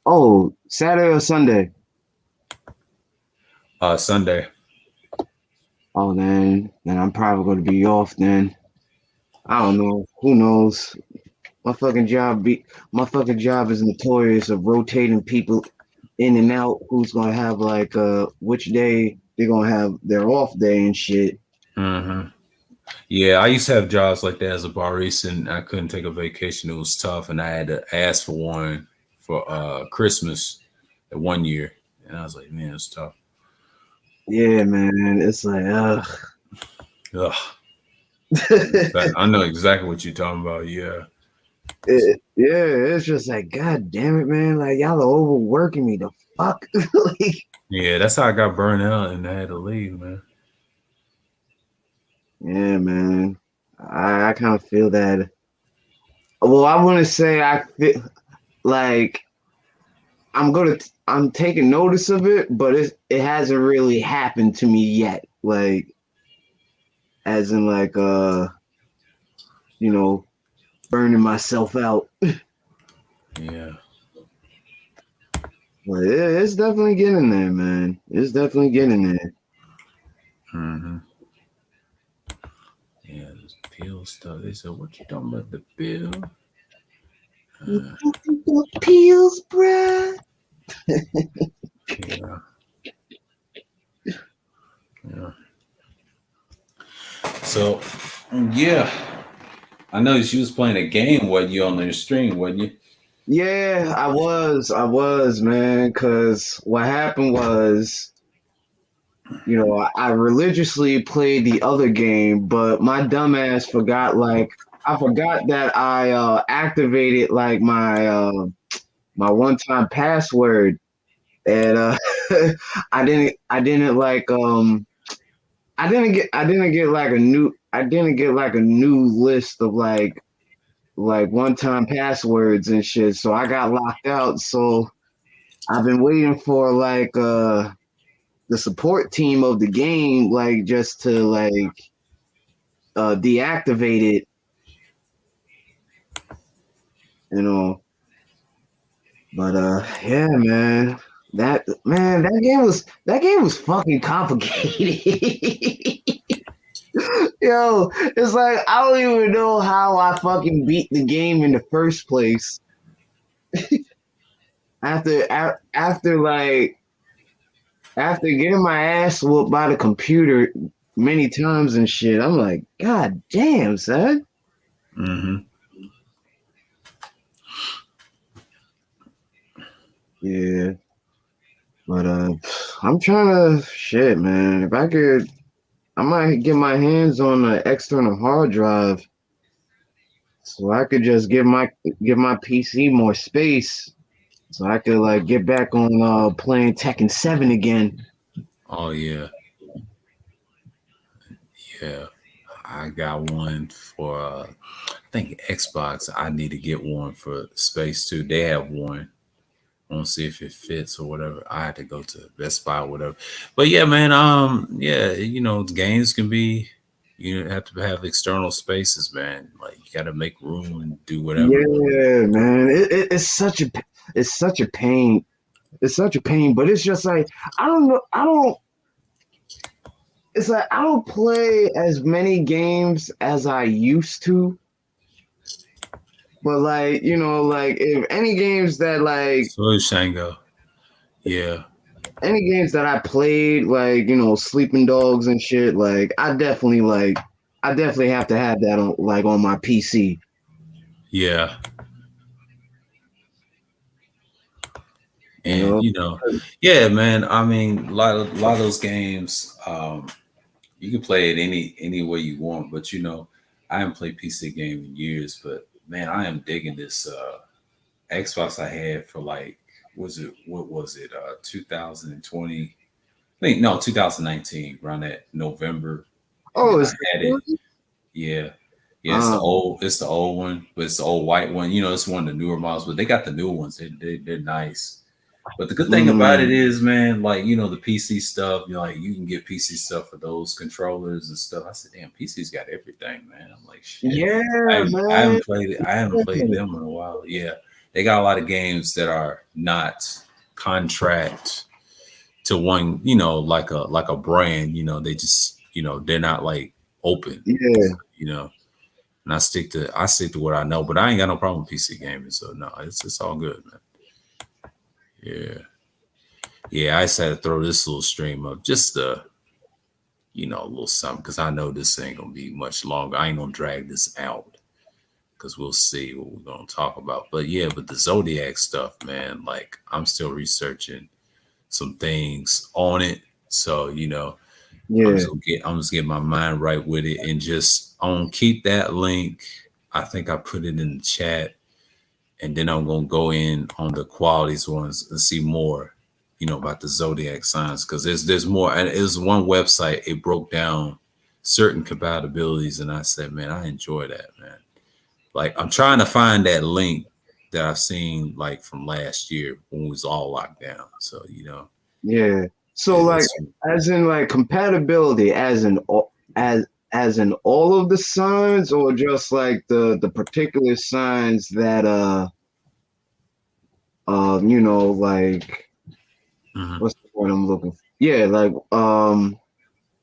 Oh, Saturday or Sunday? Sunday. Oh then I'm probably gonna be off then. I don't know. Who knows? My fucking job is notorious of rotating people in and out who's gonna have like which day they're gonna have their off day and shit. Mm-hmm. Yeah, I used to have jobs like that as a barista, and I couldn't take a vacation. It was tough, and I had to ask for one for Christmas at 1 year, and I was like, man, it's tough. Yeah, man. It's like Ugh. I know exactly what you're talking about. Yeah. it's just like, God damn it, man. Like y'all are overworking me. The fuck? Like, Yeah, that's how I got burned out and I had to leave, man. yeah, man. I kind of feel that. Well, I want to say I feel like I'm taking notice of it, but it hasn't really happened to me yet. Like, as in like you know, burning myself out. Yeah. But it's definitely getting there, man. It's definitely getting there. Mm-hmm. Yeah, this pill stuff. They said, what you talking about, the pill? The pills, bruh. Yeah. Yeah. So, yeah. I noticed you was playing a game, wasn't you, on the stream, wasn't you? Yeah, I was, man. Cause what happened was, I religiously played the other game, but my dumbass forgot. Like, I forgot that I activated like my one time password, and I didn't like I didn't get like a new list of like one time passwords and shit. So I got locked out. So I've been waiting for like the support team of the game like just to like deactivate it, you know. But yeah, man. That game was fucking complicated. Yo, it's like I don't even know how I fucking beat the game in the first place. After after getting my ass whooped by the computer many times and shit, I'm like, God damn, son. Mm-hmm. Yeah, but I'm trying to shit, man. If I could, I might get my hands on an external hard drive so I could just give my PC more space so I could like get back on playing Tekken 7 again. Oh, yeah. Yeah. I got one for, I think, Xbox. I need to get one for Space too. They have one. I want to see if it fits or whatever. I had to go to Best Buy or whatever. But yeah, man, yeah, games can be, you have to have external spaces, man. Like you got to make room and do whatever. Yeah, man. It's such a pain. It's such a pain, but it's just like I don't know. I don't. It's like I don't play as many games as I used to. But like like if any games that like So is Shango. Yeah. any games that I played, like Sleeping Dogs and shit, like I definitely have to have that on my PC. Yeah. You And know, yeah, man. I mean, a lot of those games, you can play it any way you want. But I haven't played PC game in years. But man, I am digging this Xbox I had for like, what was it? 2020? I think no, 2019. Around that November, and oh, then I it's had it. Yeah. Yeah, uh, it's the old one, but it's the old white one. It's one of the newer models, but they got the new ones. They're nice. But the good thing about it mm, is, man, like the PC stuff, like you can get PC stuff for those controllers and stuff. I said, damn, PC's got everything, man. I'm like, shit. yeah, I man. haven't played it. I haven't played them in a while. Yeah, they got a lot of games that are not contract to one, like a brand. They just, they're not like open. Yeah, You know, and I stick to what I know. But I ain't got no problem with PC gaming, so no, it's all good, man. Yeah. Yeah, I just had to throw this little stream up just a little something because I know this ain't gonna be much longer. I ain't gonna drag this out because we'll see what we're gonna talk about. But yeah, but the Zodiac stuff, man, like I'm still researching some things on it. So, yeah, I'm just getting my mind right with it and just I'm gonna keep that link. I think I put it in the chat and then I'm gonna go in on the qualities ones and see more, about the zodiac signs because there's more. And it was one website it broke down certain compatibilities, and I said, man, I enjoy that, man. Like I'm trying to find that link that I've seen like from last year when it was all locked down. So yeah. So like, it's as in like compatibility, as in all of the signs, or just like the particular signs that like Mhm. what's the word I'm looking for? Yeah, like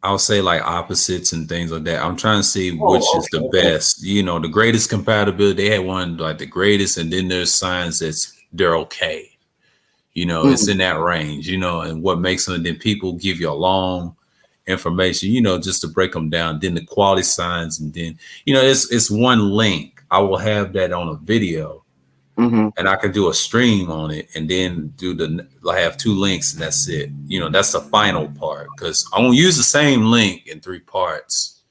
I'll say like opposites and things like that. I'm trying to see which oh, is the okay. best. The greatest compatibility. They had one like the greatest, and then there's signs they're okay. It's Mm, in that range. And what makes them. Then people give you a long information. Just to break them down. Then the quality signs, and then it's one link. I will have that on a video, mm-hmm. and I can do a stream on it and then I have two links and that's it. That's the final part because I won't use the same link in three parts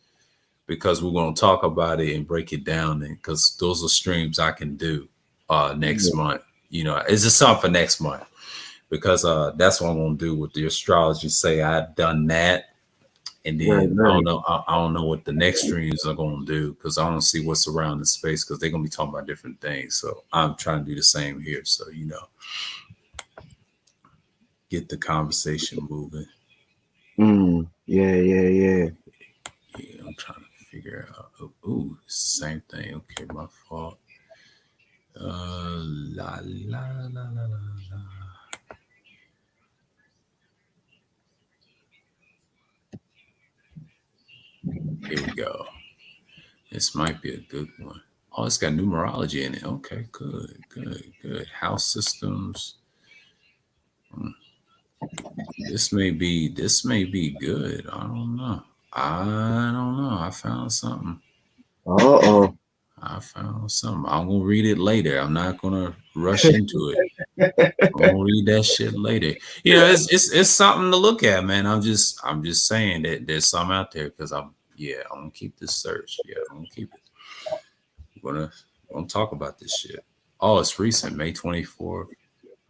because we're going to talk about it and break it down and because those are streams I can do next Yeah, month. It's just something for next month because that's what I'm going to do with the astrology. Say I've done that. And right, then I right. don't know. I don't know what the next streams are going to do because I don't see what's around the space because they're going to be talking about different things. So I'm trying to do the same here. So get the conversation moving. Yeah, yeah, yeah. Yeah, I'm trying to figure out. Ooh, same thing. Okay, my fault. La la la la la la. Here we go. This might be a good one. Oh, it's got numerology in it. Okay, good, good, good. House systems. This may be good. I don't know. I don't know. I found something. Uh-oh. I'm gonna read it later. I'm not gonna rush into it. I'm gonna read that shit later. It's something to look at, man. I'm just saying that there's some out there because I'm gonna keep this search. Yeah, I'm gonna keep it. I'm gonna talk about this shit. Oh, it's recent, May 24th.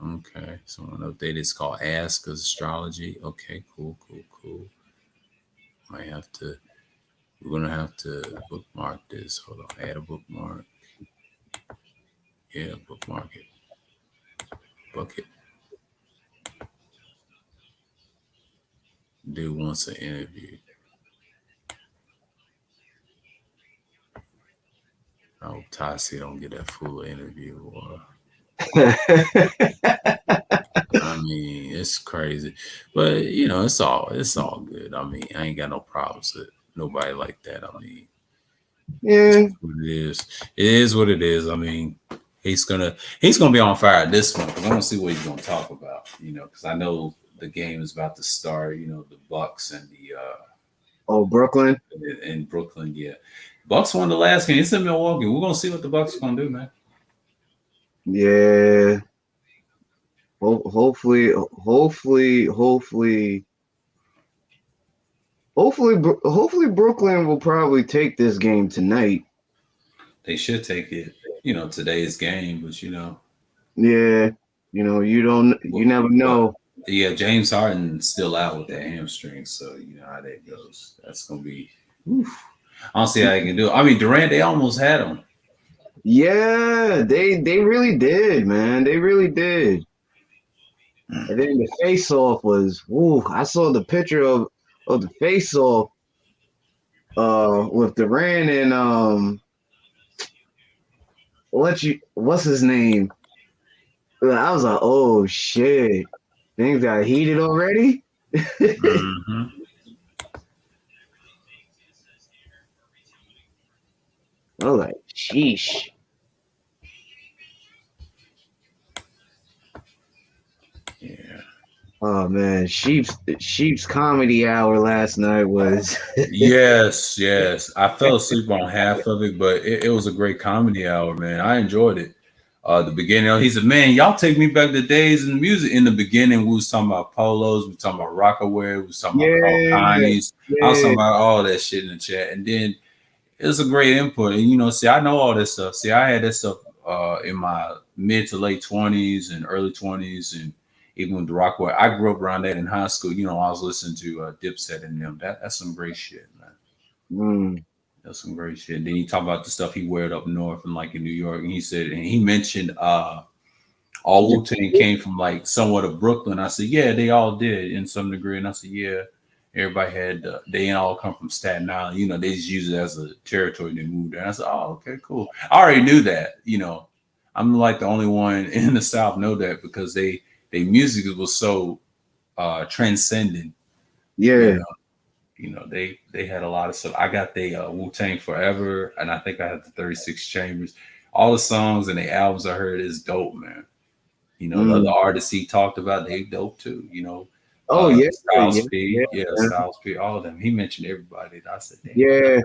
Okay, someone updated. It's called Ask Astrology. Okay, cool, cool, cool. Might have to. We're gonna have to bookmark this. Hold on, add a bookmark. Yeah, bookmark it. Book it. Dude wants an interview. I hope Tasi don't get that full interview. Or I mean, it's crazy, but it's all good. I mean, I ain't got no problems with nobody like that. I mean, it's Yeah, what it is. It is what it is. I mean, he's gonna be on fire this month. I want to see what he's gonna talk about. Because I know the game is about to start. You know, the Bucks and the Brooklyn. in Brooklyn. Yeah, Bucks won the last game. It's in Milwaukee. We're gonna see what the Bucks are gonna do, man. Yeah. Hopefully, Brooklyn will probably take this game tonight. They should take it. You know, today's game, but you know. Yeah, you never know. Yeah, James Harden's still out with that hamstring, so you know how that goes. That's gonna be. Oof. I don't see how they can do it. I mean, Durant, they almost had him. Yeah, they really did, man. They really did. And then the face off was. Ooh, I saw the picture of the face off. With Durant and what's his name? I was like, oh shit, things got heated already. Mm-hmm. I was like, sheesh. Yeah. Oh man, Sheep's comedy hour last night was. Yes. I fell asleep on half of it, but it was a great comedy hour, man. I enjoyed it. The beginning, he said, "Man, y'all take me back to days in the music." In the beginning, we was talking about polos, we was talking about Rockaway, we was talking about Carl Connies. I was talking about all that shit in the chat, and then it was a great input. And you know, see, I know all this stuff. See, I had that stuff in my mid to late 20s and early 20s, and even with the Rockaway, I grew up around that in high school. You know, I was listening to Dipset and them. That's some great shit, man. That's some great shit. Then he talked about the stuff he wore up north and like in New York. And he said, and he mentioned all Wu-Tang came from like somewhat of Brooklyn. I said, yeah, they all did in some degree. And I said, yeah, everybody had, they ain't all come from Staten Island. You know, they just use it as a territory they moved there. And I said, oh, okay, cool. I already knew that, you know. I'm like the only one in the South know that because their music was so transcendent. Yeah. You know, they had a lot of stuff. I got the Wu-Tang Forever, and I think I had the 36 Chambers. All the songs and the albums I heard is dope, man. You know, the other artists he talked about, they dope too. You know, Styles P, Styles P, all of them. He mentioned everybody. I said, damn.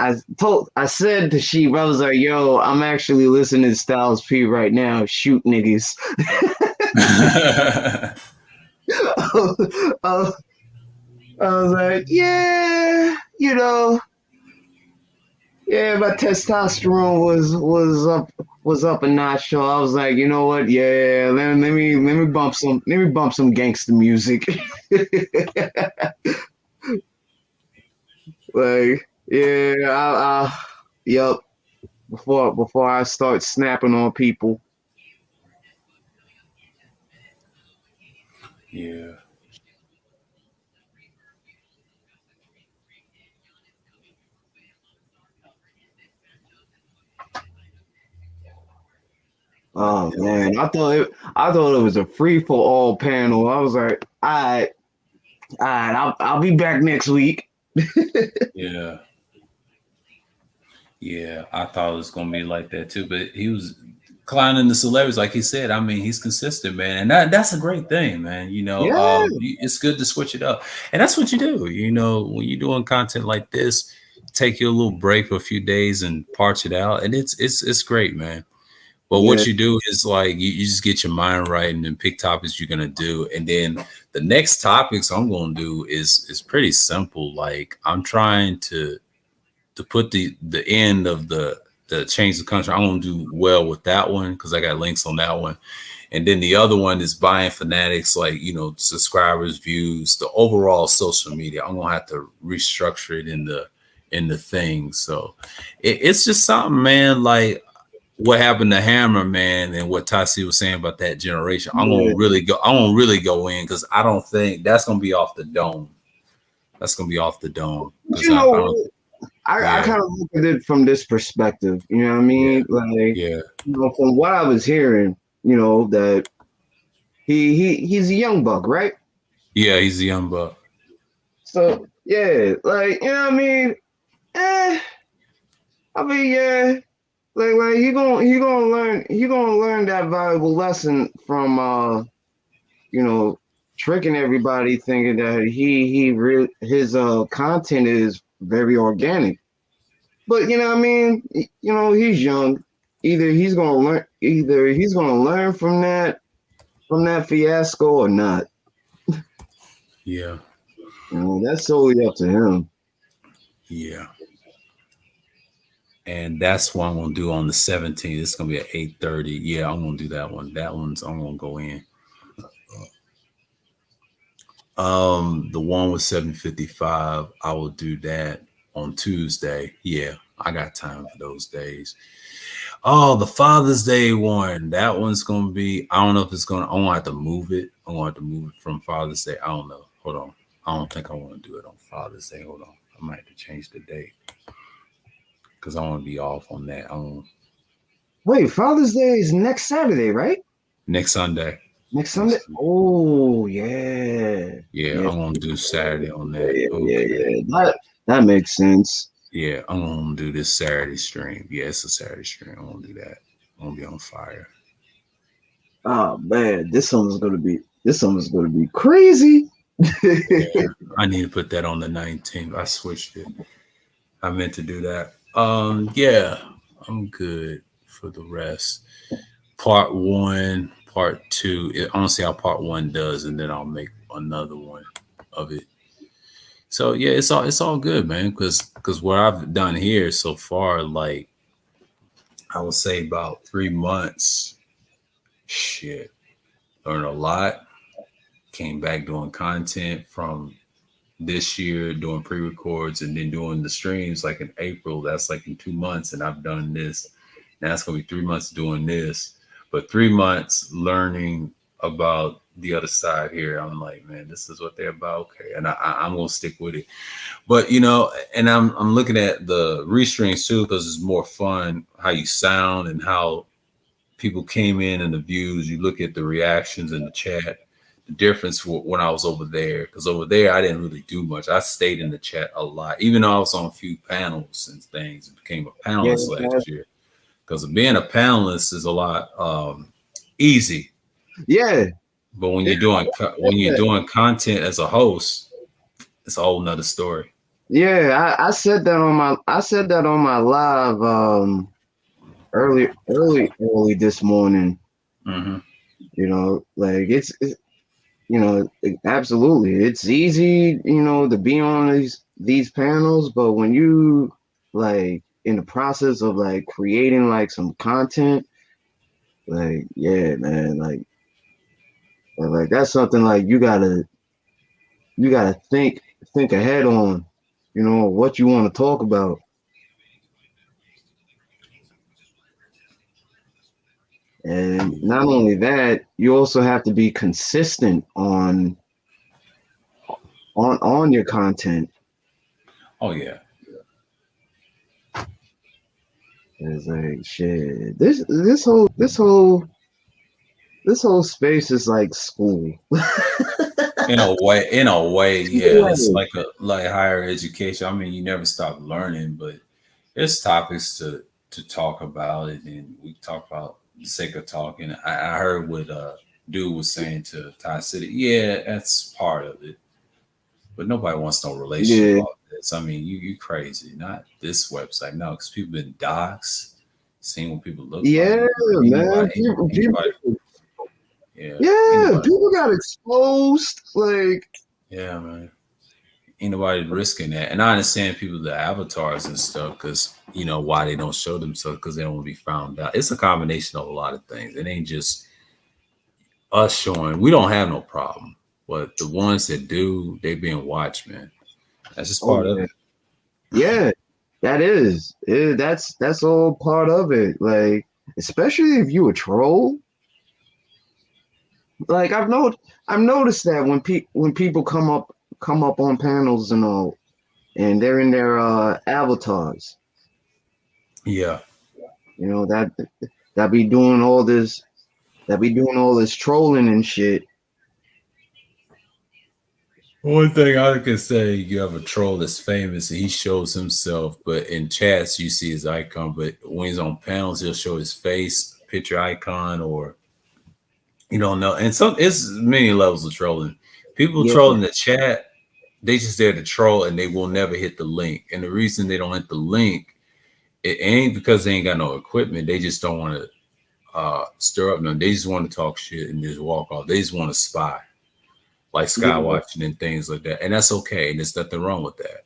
I said to Sheep, I was like, yo, I'm actually listening to Styles P right now. Shoot niggas. I was like, yeah, you know, yeah, my testosterone was up a notch. So I was like, you know what? Yeah, let me bump some gangster music. Like, yeah, yep. Before I start snapping on people. Yeah. Oh man, I thought it was a free for all panel. I was like, all right, I'll be back next week. Yeah, I thought it was gonna be like that too, but he was clowning the celebrities, like he said. I mean, he's consistent, man, and that's a great thing, man. You know, it's good to switch it up, and that's what you do. You know, when you're doing content like this, take your little break for a few days and parch it out, and it's great, man. But what you do is like you just get your mind right and then pick topics you're gonna do, and then the next topics I'm gonna do is pretty simple. Like I'm trying to put the end of the change the country. I'm gonna do well with that one because I got links on that one. And then the other one is buying fanatics, like, you know, subscribers, views, the overall social media. I'm gonna have to restructure it in the thing. So it's just something, man. Like what happened to Hammer, man, and what Tasi was saying about that generation. I'm gonna really go in because I don't think that's gonna be off the dome. That's gonna be off the dome. You know, I kind of look at it from this perspective. You know what I mean? You know, from what I was hearing, you know, that he's a young buck, right? Yeah, he's a young buck. So yeah, like, you know what I mean? I mean, yeah, like he gonna learn that valuable lesson from you know, tricking everybody thinking that his content is very organic. But you know what I mean? You know, he's young. Either he's gonna learn from that fiasco or not. Yeah, You know, that's solely up to him. yeah. And that's what I'm gonna do on the 17th. It's gonna be at 8:30. Yeah, I'm gonna do that one. That one's I'm gonna go in. The one with 755, I will do that on Tuesday. Yeah, I got time for those days. Oh, the Father's Day one. That one's gonna be. I don't know if it's gonna. I'm gonna have to move it. I'm gonna have to move it from Father's Day. I don't know. Hold on. I don't think I want to do it on Father's Day. Hold on. I might have to change the date because I want to be off on that. Wait, Father's Day is next Saturday, right? Next Sunday. Next Sunday. Oh yeah, Yeah, yeah, I'm gonna do Saturday on that. yeah, yeah, Okay. yeah. That makes sense. Yeah, I'm gonna do this Saturday stream. Yeah, it's a Saturday stream. I'm gonna do that. I'm gonna be on fire. Oh man, this summer's gonna be crazy. Yeah, I need to put that on the 19th. I switched it. I meant to do that. Yeah, I'm good for the rest. Part one, part two. I want to see how part one does, and then I'll make another one of it. So yeah, it's all good, man. Because what I've done here so far, like I would say about 3 months. Shit, learned a lot. Came back doing content from this year, doing pre-records, and then doing the streams like in April. That's like in 2 months, and I've done this. Now it's gonna be 3 months doing this, but 3 months learning about the other side here. I'm like, man, this is what they're about. Okay, and I'm gonna stick with it. But and I'm looking at the restreams too because it's more fun how you sound and how people came in and the views. You look at the reactions in the chat. The difference when I was over there, because over there I didn't really do much. I stayed in the chat a lot, even though I was on a few panels and things. Became a Yeah, panelist last year because being a panelist is a lot easy. yeah, But when yeah, you're doing content as a host, it's a whole nother story. yeah. I said that on my live early this morning. Hmm. You know, like absolutely. It's easy, to be on these panels, but when you like in the process of like creating like some content, like yeah, man, like that's something like you gotta think ahead on, what you want to talk about. And not only that, you also have to be consistent on your content. Oh yeah. It's like shit. This whole space is like school. In a way, yeah, it's Yeah, like higher education. I mean, you never stop learning, but there's topics to talk about it, and we talk about the sake of talking. I heard what dude was saying to Ty City. Yeah, that's part of it, but nobody wants no relationship yeah, off this. I mean, you crazy? Not this website, no, because people been doxxed, seeing what people look yeah, like. Ain't man. nobody, People, yeah, ain't yeah, nobody, people got exposed. Like, yeah, man. Ain't nobody risking that. And I understand people, the avatars and stuff, because why they don't show themselves because they don't want to be found out. It's a combination of a lot of things. It ain't just us showing. We don't have no problem, but the ones that do, they being watched, man. That's just oh part of yeah, it. yeah, that is. That's all part of it. Like, especially if you a troll. Like I've noticed that when people come up on panels and all, and they're in their avatars, Yeah, that that be doing all this that be doing all this trolling and shit. One thing I could say, you have a troll that's famous and he shows himself, but in chats you see his icon. But when he's on panels, he'll show his face, picture icon, or you don't know. And some it's many levels of trolling. People Yeah. trolling the chat, they just there to troll and they will never hit the link. And the reason they don't hit the link, it ain't because they ain't got no equipment. They just don't want to stir up nothing. They just want to talk shit and just walk off. They just want to spy, like sky Yeah. watching and things like that. And that's okay. And there's nothing wrong with that.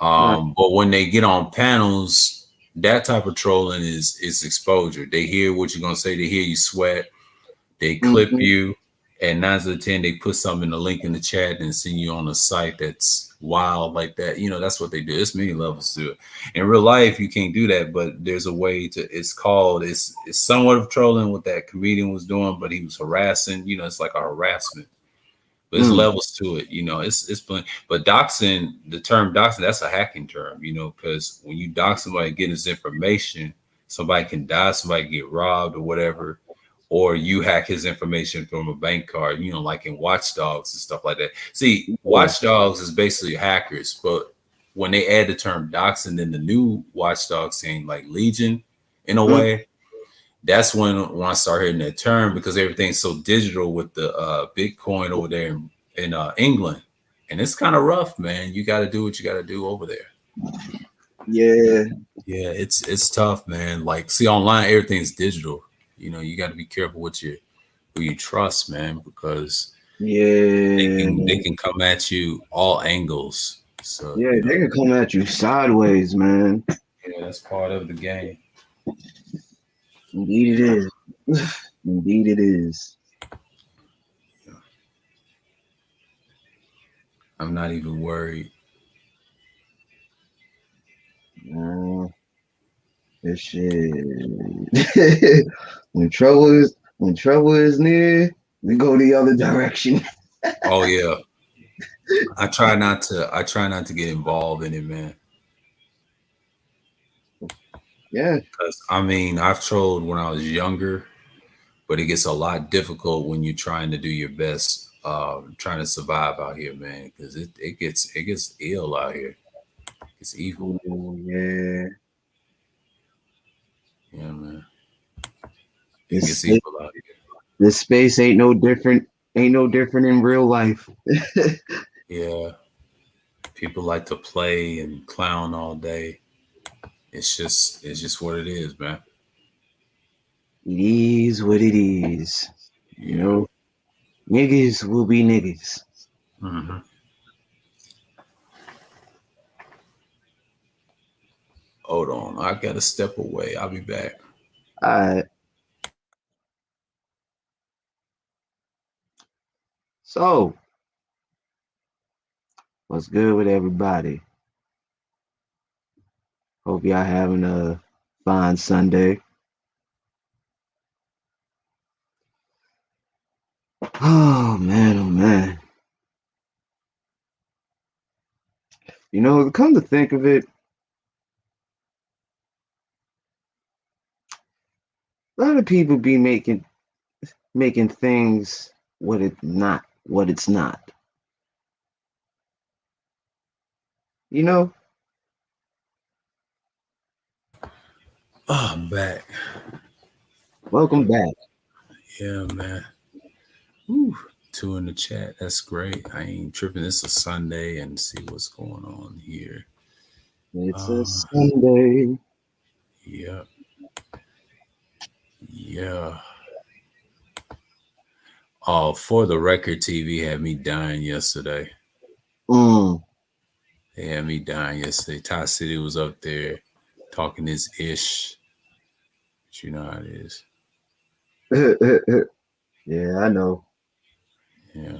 Right. But when they get on panels, that type of trolling is exposure. They hear what you're gonna say. They hear you sweat. They clip Mhm. you, and 9 out of 10 they put something in the link in the chat and send you on a site that's wild like that. You know, that's what they do. There's many levels to it. In real life, you can't do that, but there's a way to. It's somewhat of trolling what that comedian was doing, but he was harassing. You know, it's like a harassment. But there's Mm. levels to it, you know. It's plenty. But doxing, the term doxing, that's a hacking term, you know, because when you dox somebody, get his information, somebody can die, somebody can get robbed or whatever, or you hack his information from a bank card, you know, like in Watchdogs and stuff like that. See, Yeah. Watchdogs is basically hackers, but when they add the term doxing in the new Watchdog scene, like Legion, in a Mm. way, that's when I start hearing that term because everything's so digital with the Bitcoin over there in England, and it's kind of rough, man. You got to do what you got to do over there. Yeah. Yeah, it's tough, man. Like, see, online everything's digital. You know, you got to be careful with who you trust, man, because Yeah. they can come at you all angles. So Yeah. you They know, can come at you sideways, man. yeah, that's part of the game. Indeed, it is. Indeed, it is. I'm not even worried. This shit. When trouble is near, we go the other direction. Oh yeah, I try not to get involved in it, man. Yeah. Because I mean, I've trolled when I was younger, but it gets a lot difficult when you're trying to do your best, trying to survive out here, man. Because it gets ill out here. It's evil. Ooh, yeah. Yeah, man. It This gets this, evil out here. this space ain't no different. Ain't no different in real life. Yeah. People like to play and clown all day. It's just what it is, man. It is what it is. You Yeah. know, niggas will be niggas. hmm Hold on. I gotta step away. I'll be back. All right. So, what's good with everybody? Hope y'all having a fine Sunday. Oh man, oh man. You know, come to think of it, a lot of people be making things what it's not. You know? Oh, I'm back. Welcome back. Yeah, man. Whew. Two in the chat. That's great. I ain't tripping. It's a Sunday and see what's going on here. It's a Uh, Sunday. yeah, yeah. Oh, for the record, TV had me dying yesterday. Mm. They had me dying yesterday. Ty City was up there talking his ish. But you know how it is. Yeah, I know. Yeah.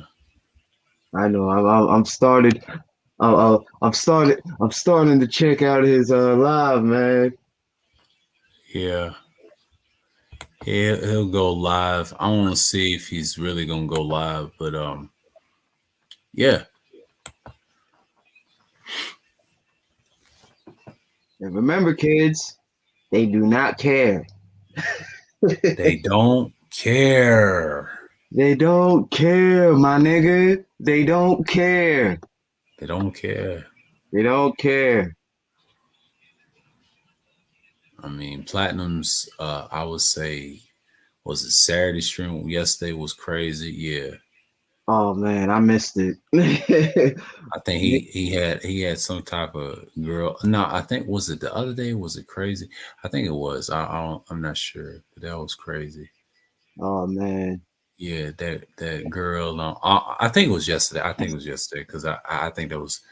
I know. I'm started. I'm starting to check out his live, man. Yeah. He'll go live. I want to see if he's really gonna go live, but yeah, And remember, kids, they do not care. they don't care. They don't care, my nigga. They don't care. They don't care. They don't care. I mean, Platinum's, I would say, was it Saturday stream yesterday was crazy. Yeah. Oh man, I missed it. I think he had some type of girl. No, I think was it the other day? Was it crazy? I think it was. I'm not sure, but that was crazy. Oh man. Yeah, that girl. I think it was yesterday. I think it was yesterday because I think that was.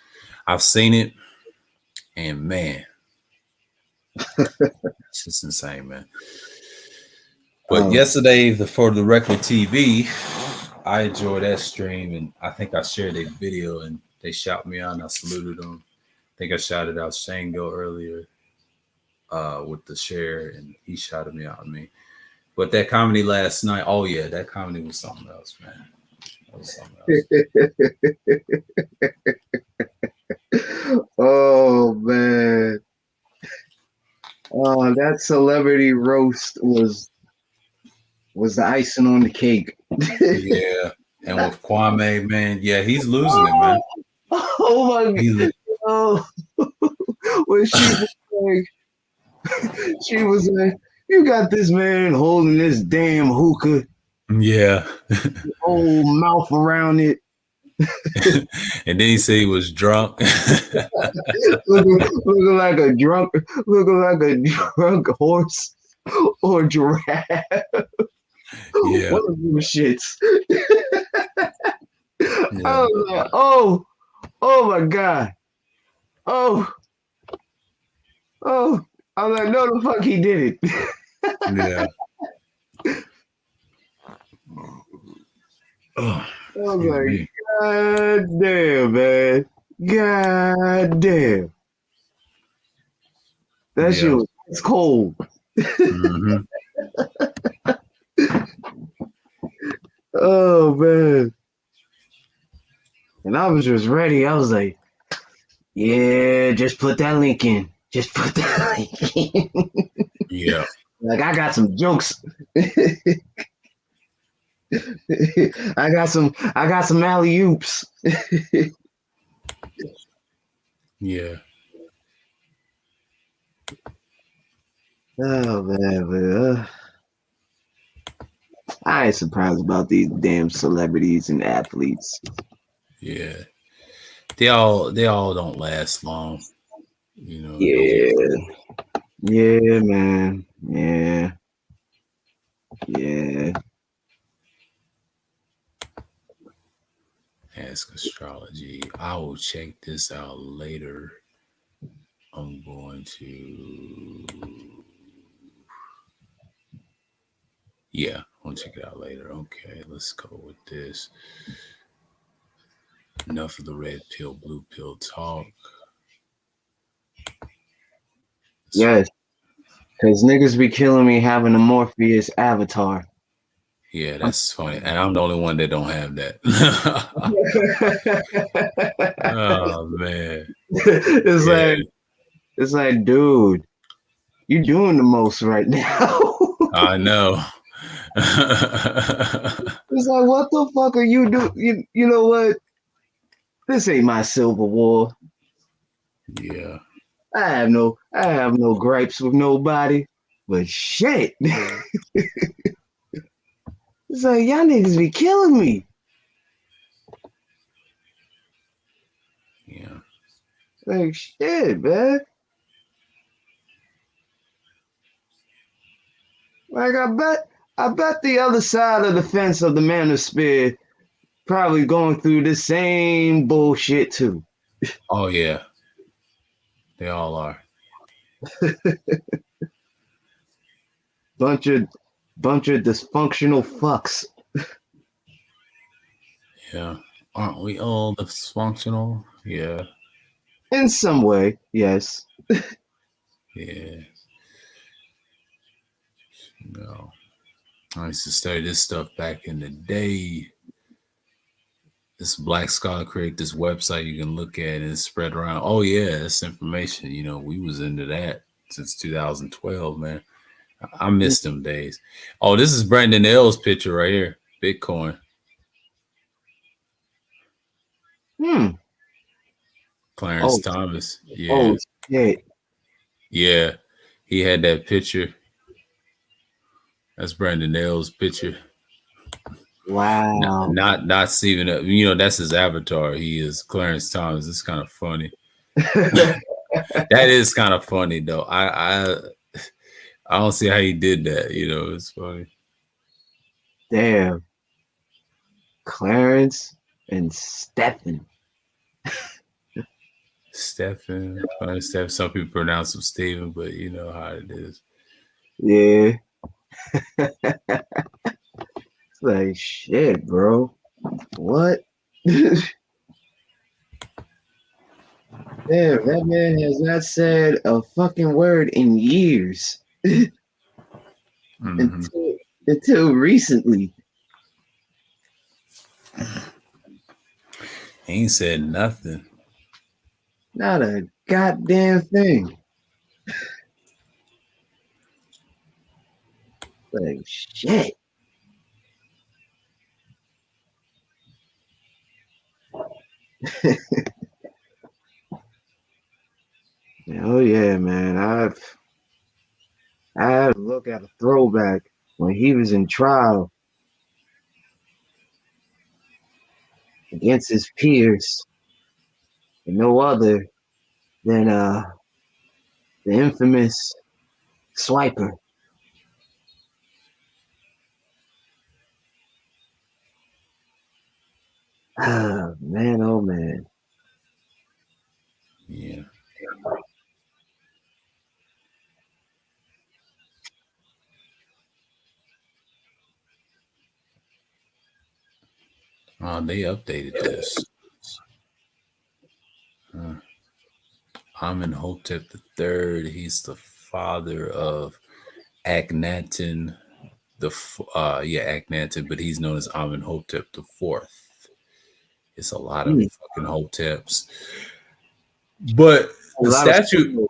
I've seen it, and man, it's just insane, man. But yesterday, for the Record TV, I enjoyed that stream, and I think I shared a video, and they shouted me out, and I saluted them. I think I shouted out Shango earlier with the share, and he shouted me out at me. But that comedy last night, oh yeah, that comedy was something else, man. That was something else. Oh man. That celebrity roast was the icing on the cake. Yeah. And with Kwame, man, yeah, he's losing it, man. Oh my god. Oh. When she was like, you got this man holding this damn hookah. Yeah. Whole mouth around it. And then he said he was drunk. looking like a drunk horse or giraffe. Yeah. One of them shits. Yeah. I was like, oh my god. Oh, I was like, no, the fuck he did it. Yeah. I was like, god damn, man. God damn. That shit was cold. Mm-hmm. Oh man. And I was just ready. I was like, yeah, just put that link in. Just put that link in. Yeah. Like I got some jokes. I got some alley oops. Yeah. Oh man, I ain't surprised about these damn celebrities and athletes. Yeah. They all don't last long. You know. Yeah, man. Yeah. Ask Astrology. I will check this out later. I'm going to. Yeah, I'll check it out later. Okay, let's go with this. Enough of the red pill, blue pill talk. Yes. Because niggas be killing me having a Morpheus avatar. Yeah, that's funny. And I'm the only one that don't have that. Oh man. It's like, dude, you doing the most right now. I know. It's like, what the fuck are you doing? You know what? This ain't my Civil War. Yeah. I have no gripes with nobody, but shit. It's like y'all niggas be killing me. Yeah. Like shit, man. Like I bet the other side of the fence of the manosphere probably going through the same bullshit too. Oh yeah. They all are. Bunch of dysfunctional fucks. Yeah. Aren't we all dysfunctional? Yeah. In some way, yes. Yeah. No. I used to study this stuff back in the day. This Black Scholar created this website you can look at and spread around. Oh yeah, this information. You know, we was into that since 2012, man. I miss them days. Oh, this is Brandon L's picture right here. Bitcoin. Hmm. Clarence Oh, Thomas. Yeah. oh shit. Yeah. He had that picture. That's Brandon Nail's picture. Wow. Not Steven. That's his avatar. He is Clarence Thomas. It's kind of funny. That is kind of funny though. I don't see how he did that. It's funny. Damn. Clarence and Stephen. Stephen. Steph. Some people pronounce him Steven, but you know how it is. Yeah. It's like shit, bro. What? Damn, that man has not said a fucking word in years. Mm-hmm. until recently. He ain't said nothing. Not a goddamn thing. Like shit. Oh yeah, man. I had to look at a throwback when he was in trial against his peers, and no other than the infamous Swiper. Ah, man, oh man. Yeah. Oh, they updated this. Amenhotep the Third. He's the father of Akhenaten Akhenaten, but he's known as Amenhotep the Fourth. It's a lot of Hmm. fucking Hoteps. But A the lot of statue,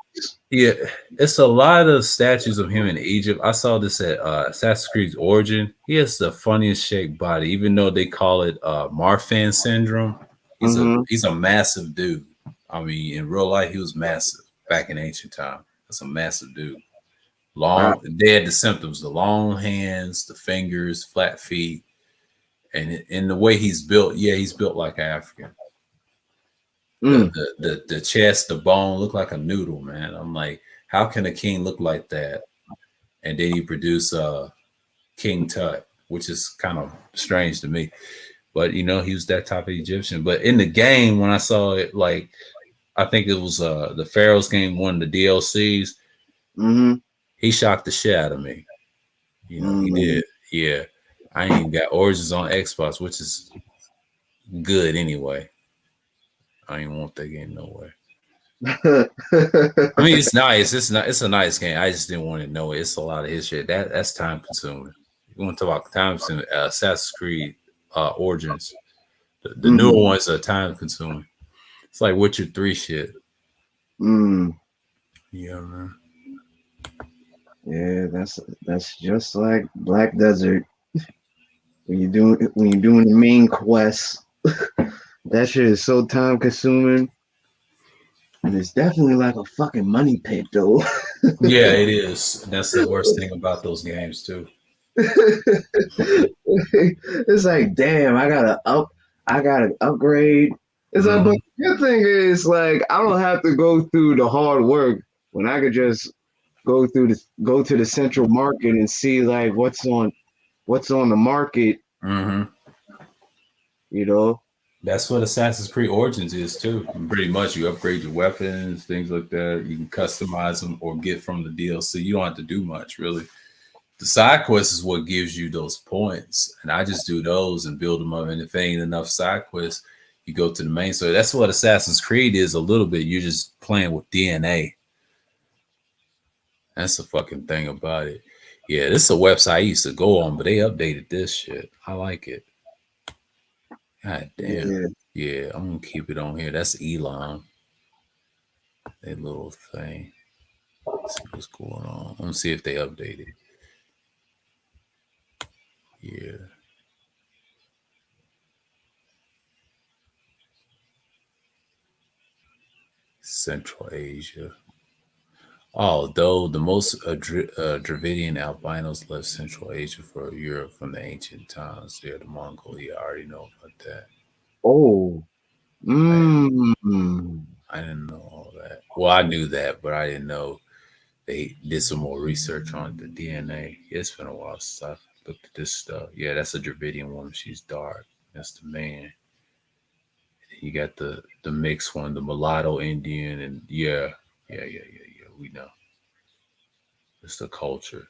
yeah, it's a lot of statues of him in Egypt. I saw this at Assassin's Creed's Origin. He has the funniest shaped body, even though they call it Marfan syndrome. mm-hmm. He's a massive dude. I mean, in real life, he was massive back in ancient time. That's a massive dude. Wow. They had the symptoms: the long hands, the fingers, flat feet, and in the way he's built. Yeah, he's built like African. Mm. The chest, the bone look like a noodle, man. I'm like, how can a king look like that? And then he produce King Tut, which is kind of strange to me. But he was that type of Egyptian. But in the game, when I saw it, like I think it was the Pharaoh's game, one of the DLCs, Mm-hmm. he shocked the shit out of me. He Mm. did. Yeah. I ain't got Origins on Xbox, which is good anyway. I ain't want that game nowhere. I mean, it's nice. It's a nice game. I just didn't want to know it. It's a lot of his shit. That's time consuming. You want to talk about time consuming? Assassin's Creed Origins. The newer Mm. ones are time consuming. It's like Witcher 3 shit. Mm. Yeah, man. Yeah, that's just like Black Desert. When you're doing the main quest, that shit is so time consuming. And it's definitely like a fucking money pit though. Yeah, it is. That's the worst thing about those games too. It's like, damn, I gotta upgrade. It's like, but Mm-hmm. the good thing is like I don't have to go through the hard work when I could just go to the central market and see like what's on the market, Mm-hmm. you know. That's what Assassin's Creed Origins is too. Pretty much, you upgrade your weapons, things like that. You can customize them or get from the DLC. You don't have to do much really. The side quest is what gives you those points, and I just do those and build them up. And if ain't enough side quests, you go to the main. So that's what Assassin's Creed is a little bit. You're just playing with DNA. That's the fucking thing about it. Yeah, this is a website I used to go on, but they updated this shit. I like it. God damn. Yeah. Yeah, I'm gonna keep it on here. That's Elon. That little thing. Let's see what's going on. Let me see if they updated. Yeah. Central Asia. Although the most Dravidian albinos left Central Asia for Europe from the ancient times, they're the Mongolia. I already know about that. Oh. I, Mm. I didn't know all that. Well, I knew that, but I didn't know they did some more research on the DNA. It's been a while since I looked at this stuff. Yeah, that's a Dravidian woman. She's dark. That's the man. You got the mixed one, the mulatto Indian, and yeah. We know it's the culture.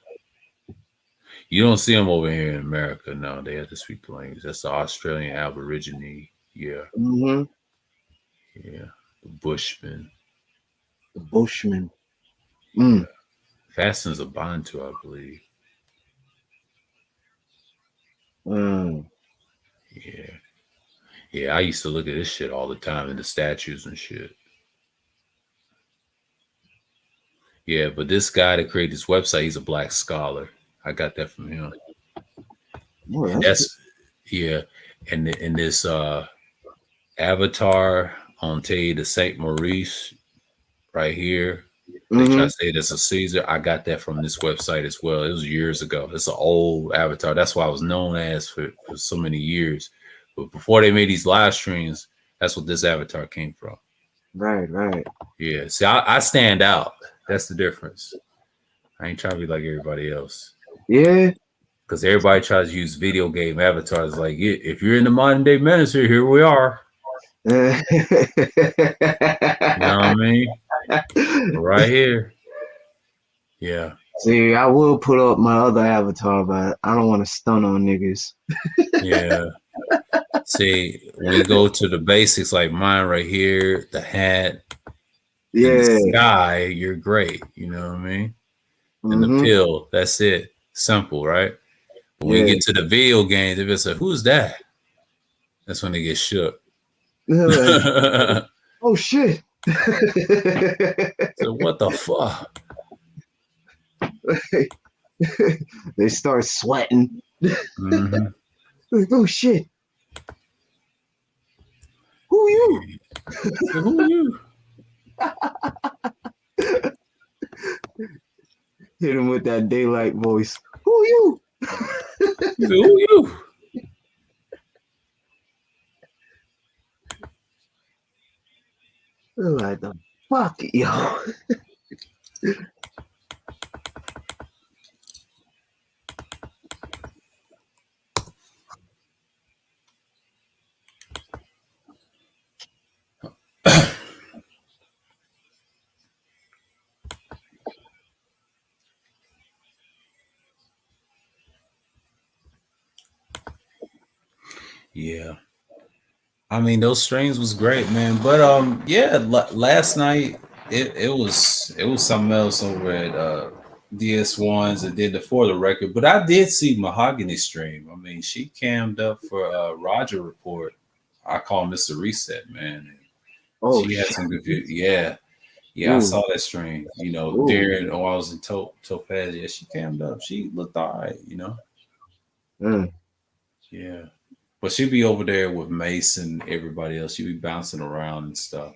You don't see them over here in America. No, they have to speak the language. That's the Australian Aborigine. Yeah, Mm-hmm. yeah. The Bushman. The Bushman. Yeah. Mm. Fastens a Bantu, I believe. Mm. Yeah. Yeah, I used to look at this shit all the time in the statues and shit. Yeah, but this guy that created this website, he's a black scholar. I got that from him. Boy, And that's that's yeah. And in this avatar on Tay de Saint Maurice right here, they try mm-hmm. to say that's a Caesar. I got that from this website as well. It was years ago. It's an old avatar. That's why I was known as for so many years. But before they made these live streams, that's what this avatar came from. Right. Yeah. See, I stand out. That's the difference. I ain't trying to be like everybody else. Yeah. Because everybody tries to use video game avatars. Like, yeah, if you're in the modern day ministry, here we are. Uh, You know what I mean? Right here. Yeah. See, I will put up my other avatar, but I don't want to stun on niggas. Yeah. See, when you go to the basics like mine right here, the hat and the Yeah. sky, you're great. You know what I mean? And the Mm-hmm. pill, that's it. Simple, right? But when you Yeah. get to the video games, they just say, who's that? That's when they get shook. Like, So oh shit. what the fuck? They start sweating. Mm-hmm. Like, oh shit. Who you? So who are you? Hit him with that daylight voice. Who you? He said, who are you? Like the fuck, yo. Yeah. I mean, those streams was great, man. But yeah, last night it was something else over at DS1s that did the for the record. But I did see Mahogany stream. I mean, she cammed up for Roger Report. I call him Mr. Reset, man. Oh She had shit. some good view. Yeah. Yeah, I Ooh. saw that stream. You know, Ooh. during I was in Topaz. Yeah, she cammed up. She looked all right, you know. Mm. Yeah. But she'd be over there with Mace and everybody else. She'd be bouncing around and stuff.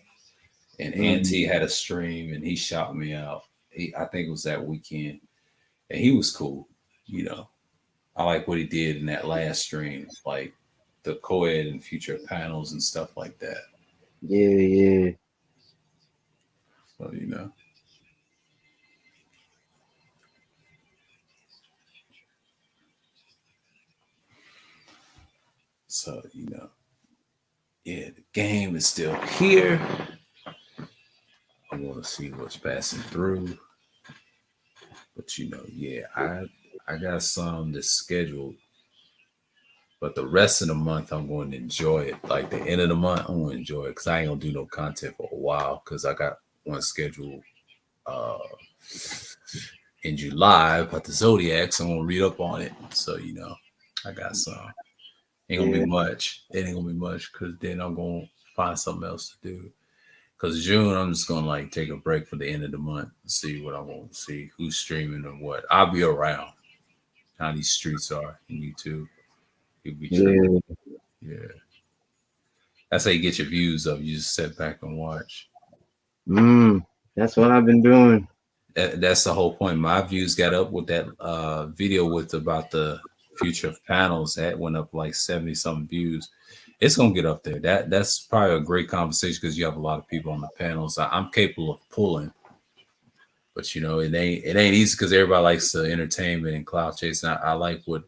And Auntie had a stream and he shot me out. I think it was that weekend. And he was cool. You know, I like what he did in that last stream, like the co-ed and future panels and stuff like that. Yeah. So, you know. So, you know. Yeah, the game is still here. I want to see what's passing through. But you know, yeah, I got some that's scheduled. But the rest of the month, I'm going to enjoy it. Like the end of the month, I'm going to enjoy it because I ain't gonna do no content for a while because I got one scheduled uh in July about the Zodiacs. I'm gonna read up on it. So you know, I got some. Ain't gonna be much. It ain't gonna be much because then I'm gonna find something else to do. Because June, I'm just gonna like take a break for the end of the month and see what I want to see, who's streaming and what. I'll be around how these streets are in YouTube. You'll be tripping. Yeah. That's how you get your views up. You just sit back and watch. That's what I've been doing. That's the whole point. My views got up with that video with about the future of panels. That went up like 70 something views. It's gonna get up there. That's probably a great conversation because you have a lot of people on the panels. I'm capable of pulling, but it ain't easy because everybody likes entertainment and cloud chasing. I like what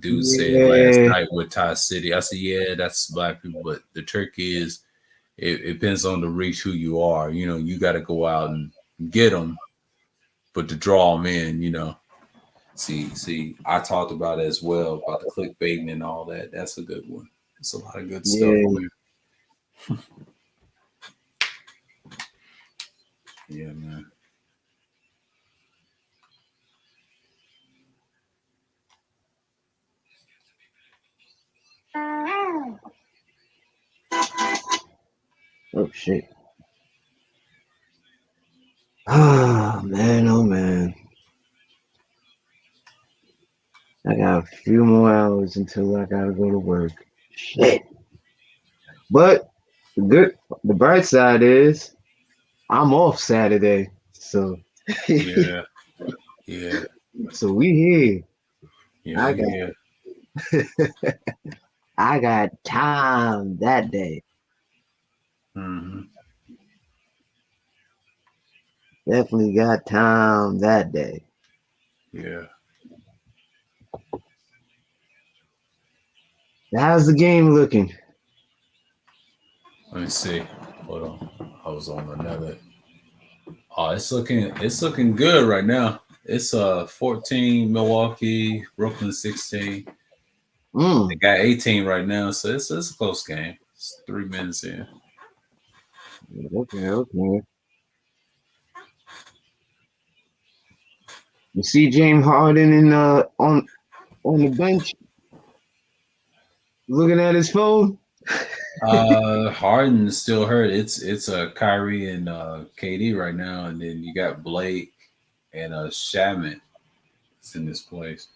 dude said last Yeah. night with Ty City. I said, yeah, that's black people, but the trick is it depends on the reach who you are. You got to go out and get them, but to draw them in, See, I talked about it as well about the clickbaiting and all that. That's a good one. It's a lot of good stuff Yeah. on there. Yeah, man. Oh shit. Oh man, oh man. I got a few more hours until I gotta go to work. Shit. But the bright side is I'm off Saturday. So Yeah, yeah, so we here. yeah. I We got here. I got time that day. Hmm. Definitely got time that day. Yeah. How's the game looking? Let me see. Hold on. I was on another. Oh, it's looking good right now. It's 14 Milwaukee, Brooklyn 16. They Mm. got 18 right now, so it's a close game. It's 3 minutes in. Okay, okay. You see James Harden in on the bench looking at his phone. Harden's still hurt. It's Kyrie and KD right now, and then you got Blake and Shaman in this place.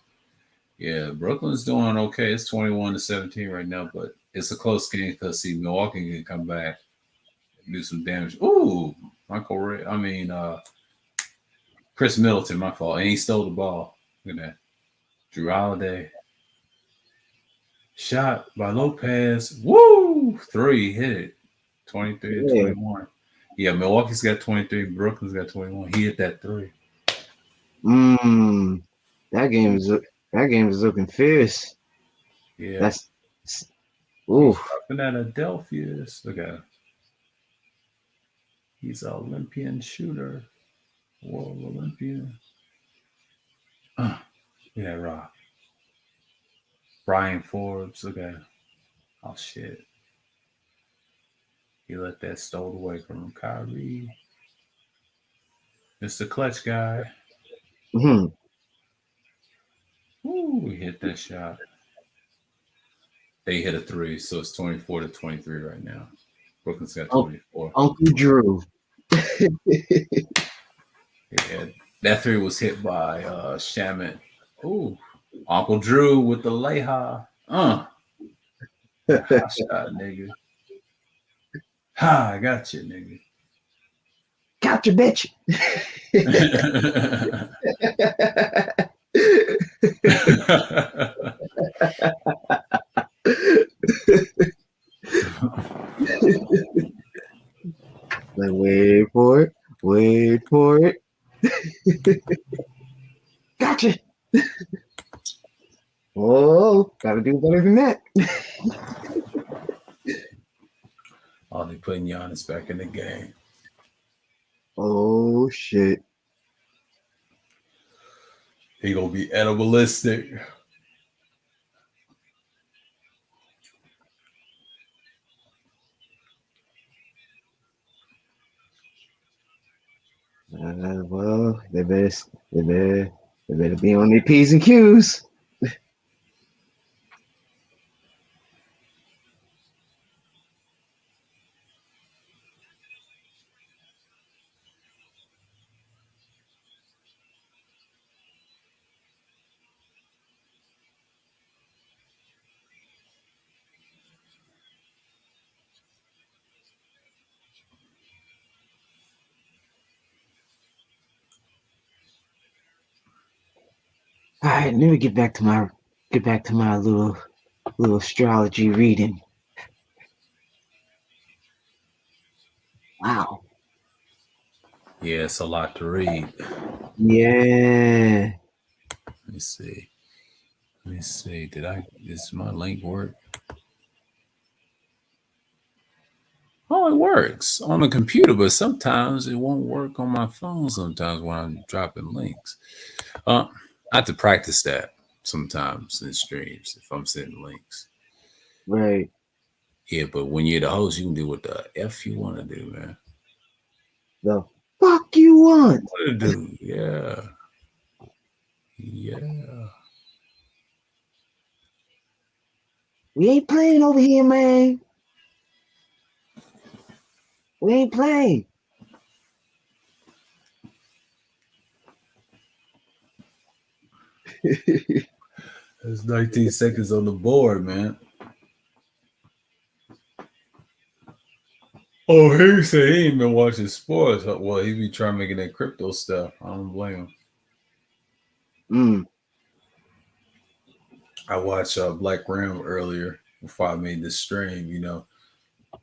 Yeah, Brooklyn's doing okay. It's 21-17 right now, but it's a close game because see Milwaukee can come back and do some damage. Ooh, Michael Ray. I mean Chris Middleton, my fault. And he stole the ball. Look at that. Drew Holiday. Shot by Lopez. Woo! Three hit it. 23 to Yeah. 21. Yeah, Milwaukee's got 23. Brooklyn's got 21. He hit that three. Mm. That game is looking fierce. Yeah. That's ooh. He's dropping at Adelphius. Look at him. He's an Olympian shooter. World Olympian. Yeah, rock. Brian Forbes. Look at him. Oh, shit. He let that stole away from him. Kyrie. Mr. Clutch guy. Mhm. Woo, he hit that shot. They hit a three, so it's 24-23 right now. Brooklyn's got Un- 24. Uncle Drew. Yeah, that three was hit by Shamit. Ooh, Uncle Drew with the layha. That hot shot, nigga. Ha, I got you, nigga. Got your bitch. Like, wait for it. Wait for it. Gotcha. Oh, gotta do better than that. Oh, they putting Giannis back in the game. Oh shit. He gonna be animalistic. Well, they better be on their P's and Q's. All right, let me get back to my little astrology reading. Wow. Yeah, it's a lot to read. Yeah. Let me see. Let me see. Does my link work? Oh, it works on the computer, but sometimes it won't work on my phone. Sometimes when I'm dropping links, I have to practice that sometimes in streams if I'm sending links. Right. Yeah, but when you're the host, you can do what the f you want to do, man. The fuck you want? What to do? Yeah, yeah. We ain't playing over here, man. We ain't playing. There's 19 seconds on the board, man. Oh, he said he ain't been watching sports. Well, he be trying making that crypto stuff. I don't blame him. Mm. I watched Black Ram earlier before I made this stream. You know,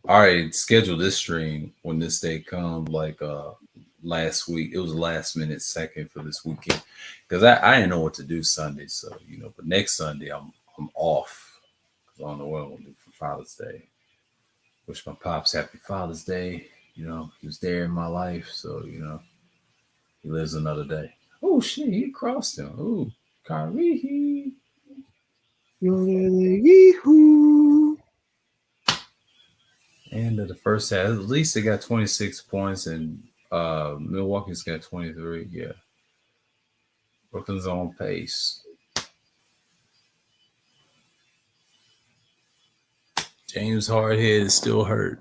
I already scheduled this stream when this day comes. Like last week, it was last minute second for this weekend because I didn't know what to do Sunday. So you know, but next Sunday I'm off because I don't know what I'm gonna do for Father's Day. Wish my pops happy Father's Day. You know, he was there in my life, so you know he lives another day. Oh shit, he crossed him. Oh, Kyrie. Yee-hoo. And the first half, at least they got 26 points, and Milwaukee's got 23. Yeah, Brooklyn's on pace. James Hardhead is still hurt.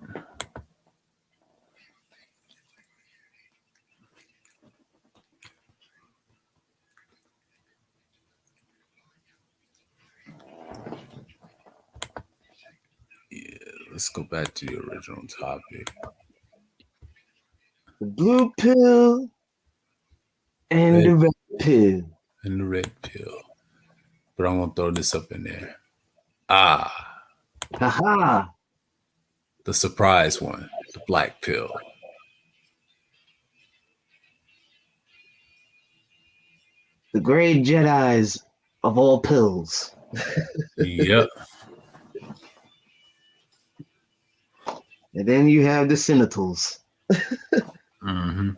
Yeah, let's go back to the original topic. The blue pill and the red pill. And the red pill. But I'm gonna throw this up in there. Ah, Haha. the surprise one, the black pill. The great Jedi's of all pills. Yep. And then you have the Senatals. Mm-hmm.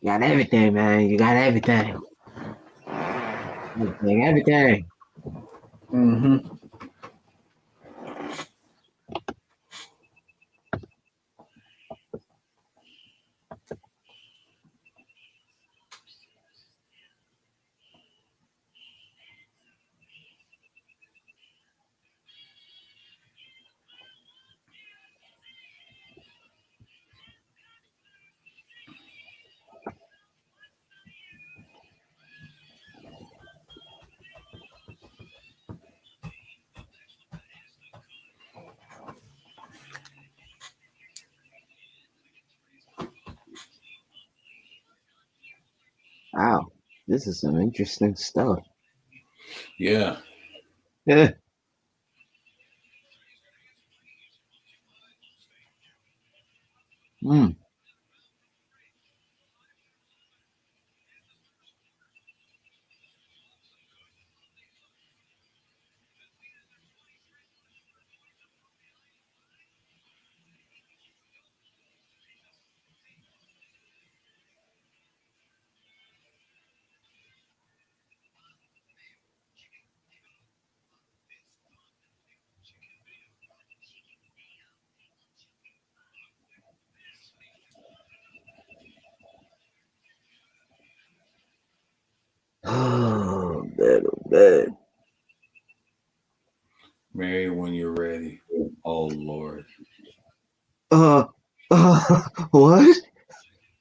You got everything, man. You got everything. Everything. Mm-hmm. Wow. This is some interesting stuff. Yeah. Yeah. Hmm. Oh, man, oh, man. Mary, when you're ready. Oh Lord. Uh, what?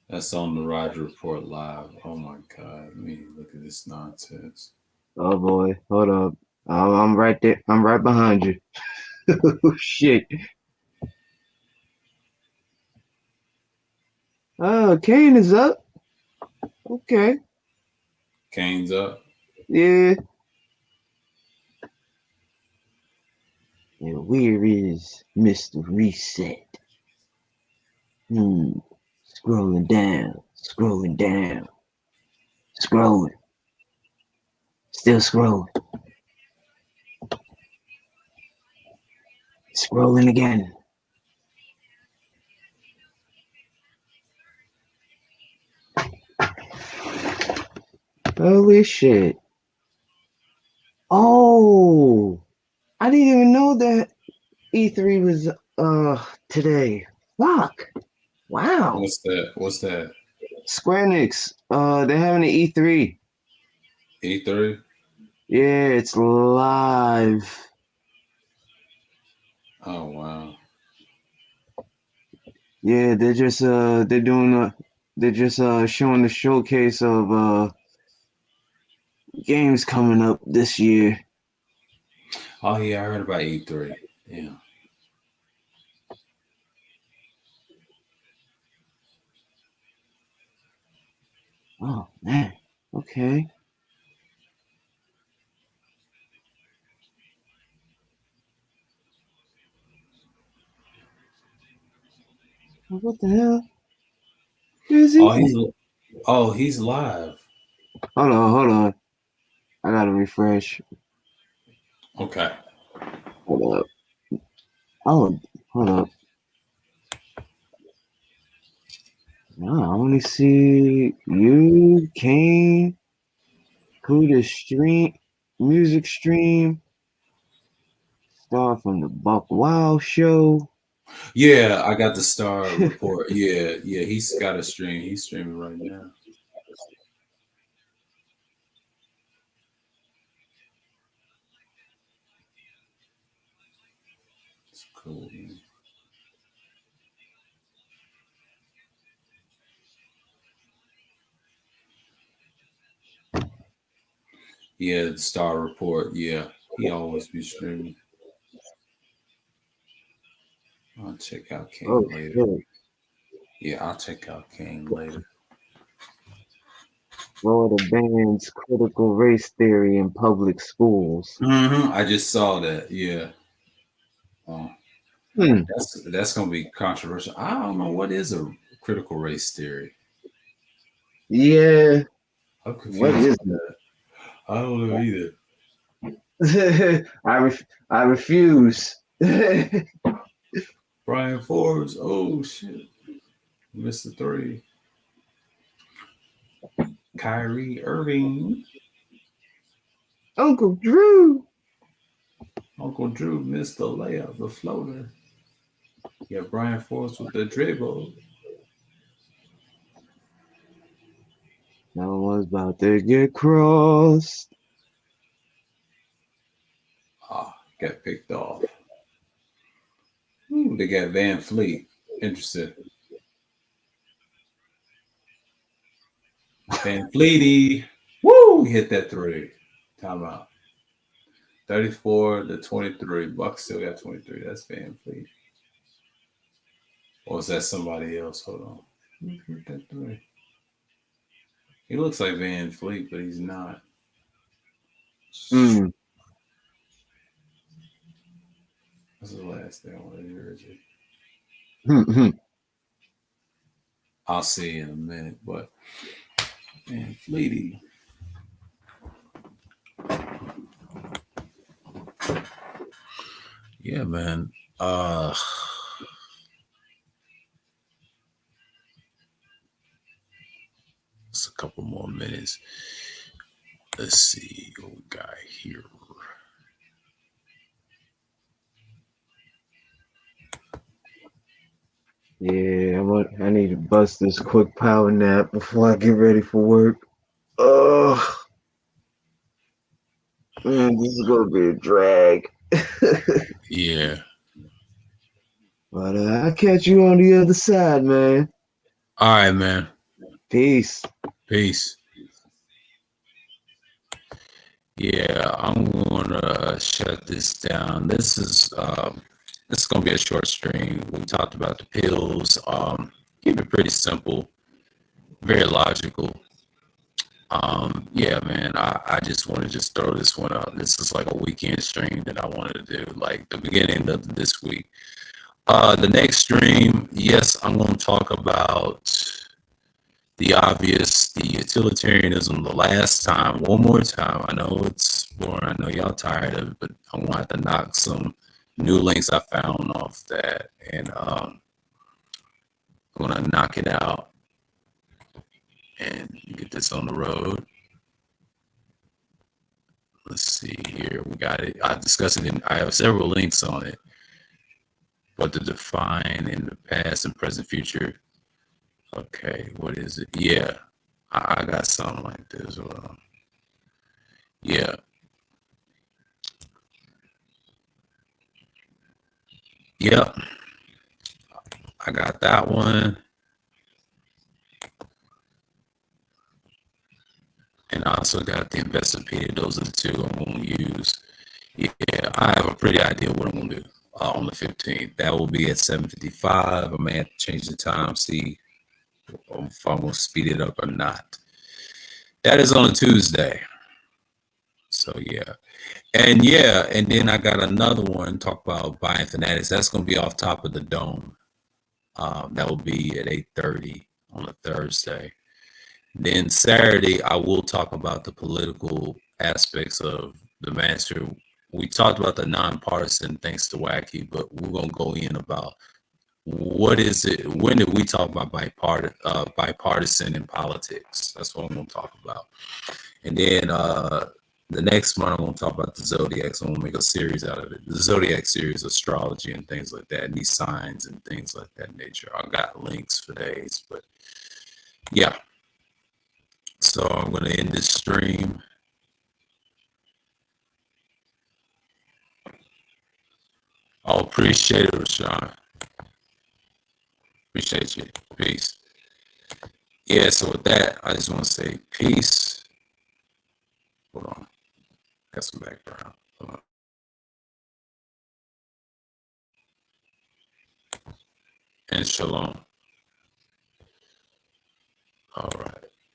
That's on the Roger Report Live. Oh my God. Let me look at this nonsense. Oh boy, hold up. I'm right there. I'm right behind you. Oh, shit. Oh, Kane is up. Okay. Kane's up. Yeah. And where is Mr. Reset? Scrolling down, scrolling down, scrolling, still scrolling, scrolling again. Holy shit. Oh, I didn't even know that E3 was today. Fuck. Wow. What's that? What's that? Square Enix, they're having an E3. E3? Yeah, it's live. Oh wow. Yeah, they're just showing the showcase of games coming up this year. Oh yeah, I heard about E3. Yeah. Oh man. Okay. What the hell? Is he? He's live. Hold on. I gotta refresh. Okay. Hold up. Oh, hold up. No, I only see you, Kane, Kuda stream, music stream, star from the Buck Wild show. Yeah, I got the star report. Yeah, he's got a stream. He's streaming right now. It's cool, man. Yeah, the star report. Yeah, he always be streaming. I'll check out Oh Kane later. shit. Yeah, I'll check out Kane later. Florida bans critical race theory in public schools. I just saw that. Yeah. Oh, Hmm. that's gonna be controversial. I don't know what is a critical race theory. Yeah. I'm What confused is by that. I don't know either. it? I refuse. Brian Forbes. Oh shit. Mr. Three. Kyrie Irving. Uncle Drew. Uncle Drew missed the layup, the floater. Yeah, Brian Forbes with the dribble. No one's about to get crossed. Got picked off. Ooh, they got Van Fleet. Interesting. Van Fleety. Woo! Hit that three. Timeout. 34 to 23. Bucks still got 23. That's Van Fleet. Or is that somebody else? Hold on. Who hit that three? He looks like Van Fleet, but he's not. Mm. What's the last thing I want to hear? I'll see in a minute, but Van Fleety. Yeah, man. It's a couple more minutes. Let's see what we got here. Yeah, I need to bust this quick power nap before I get ready for work. Ugh. Man, this is gonna be a drag. Yeah. But I'll catch you on the other side, man. All right, man. Peace. Peace. Yeah, I'm gonna shut this down. This is gonna be a short stream. We talked about the pills. Keep it pretty simple, very logical. Yeah, man, I just want to just throw this one up. This is like a weekend stream that I wanted to do, like the beginning of this week. The next stream, yes, I'm going to talk about the obvious, the utilitarianism the last time, one more time. I know it's boring. I know y'all tired of it, but I'm going to have to knock some new links I found off that. And I'm going to knock it out and get this on the road. Let's see here. We got it. I discussed it I have several links on it. What to define in the past and present future. Okay, what is it? Yeah, I got something like this. Yeah. Yep. I got that one. And I also got the investigated. Those are the two I'm going to use. Yeah, I have a pretty idea what I'm going to do on the 15th. That will be at 7:55. I may have to change the time, see if I'm going to speed it up or not. That is on a Tuesday. So, yeah. And then I got another one, talk about buying fanatics. That's going to be off top of the dome. That will be at 8:30 on a Thursday. Then Saturday, I will talk about the political aspects of the master. We talked about the nonpartisan thanks to Wacky, but we're going to go in about what is it, when did we talk about bipartisan in politics? That's what I'm going to talk about. And then the next month, I'm going to talk about the Zodiacs. I'm going to make a series out of it. The Zodiac series, astrology and things like that, and these signs and things like that nature. I got links for days, but yeah. So I'm going to end this stream. I appreciate it, Rashawn. Appreciate you. Peace. Yeah, so with that, I just want to say peace. Hold on. Got some background. Hold on. And shalom.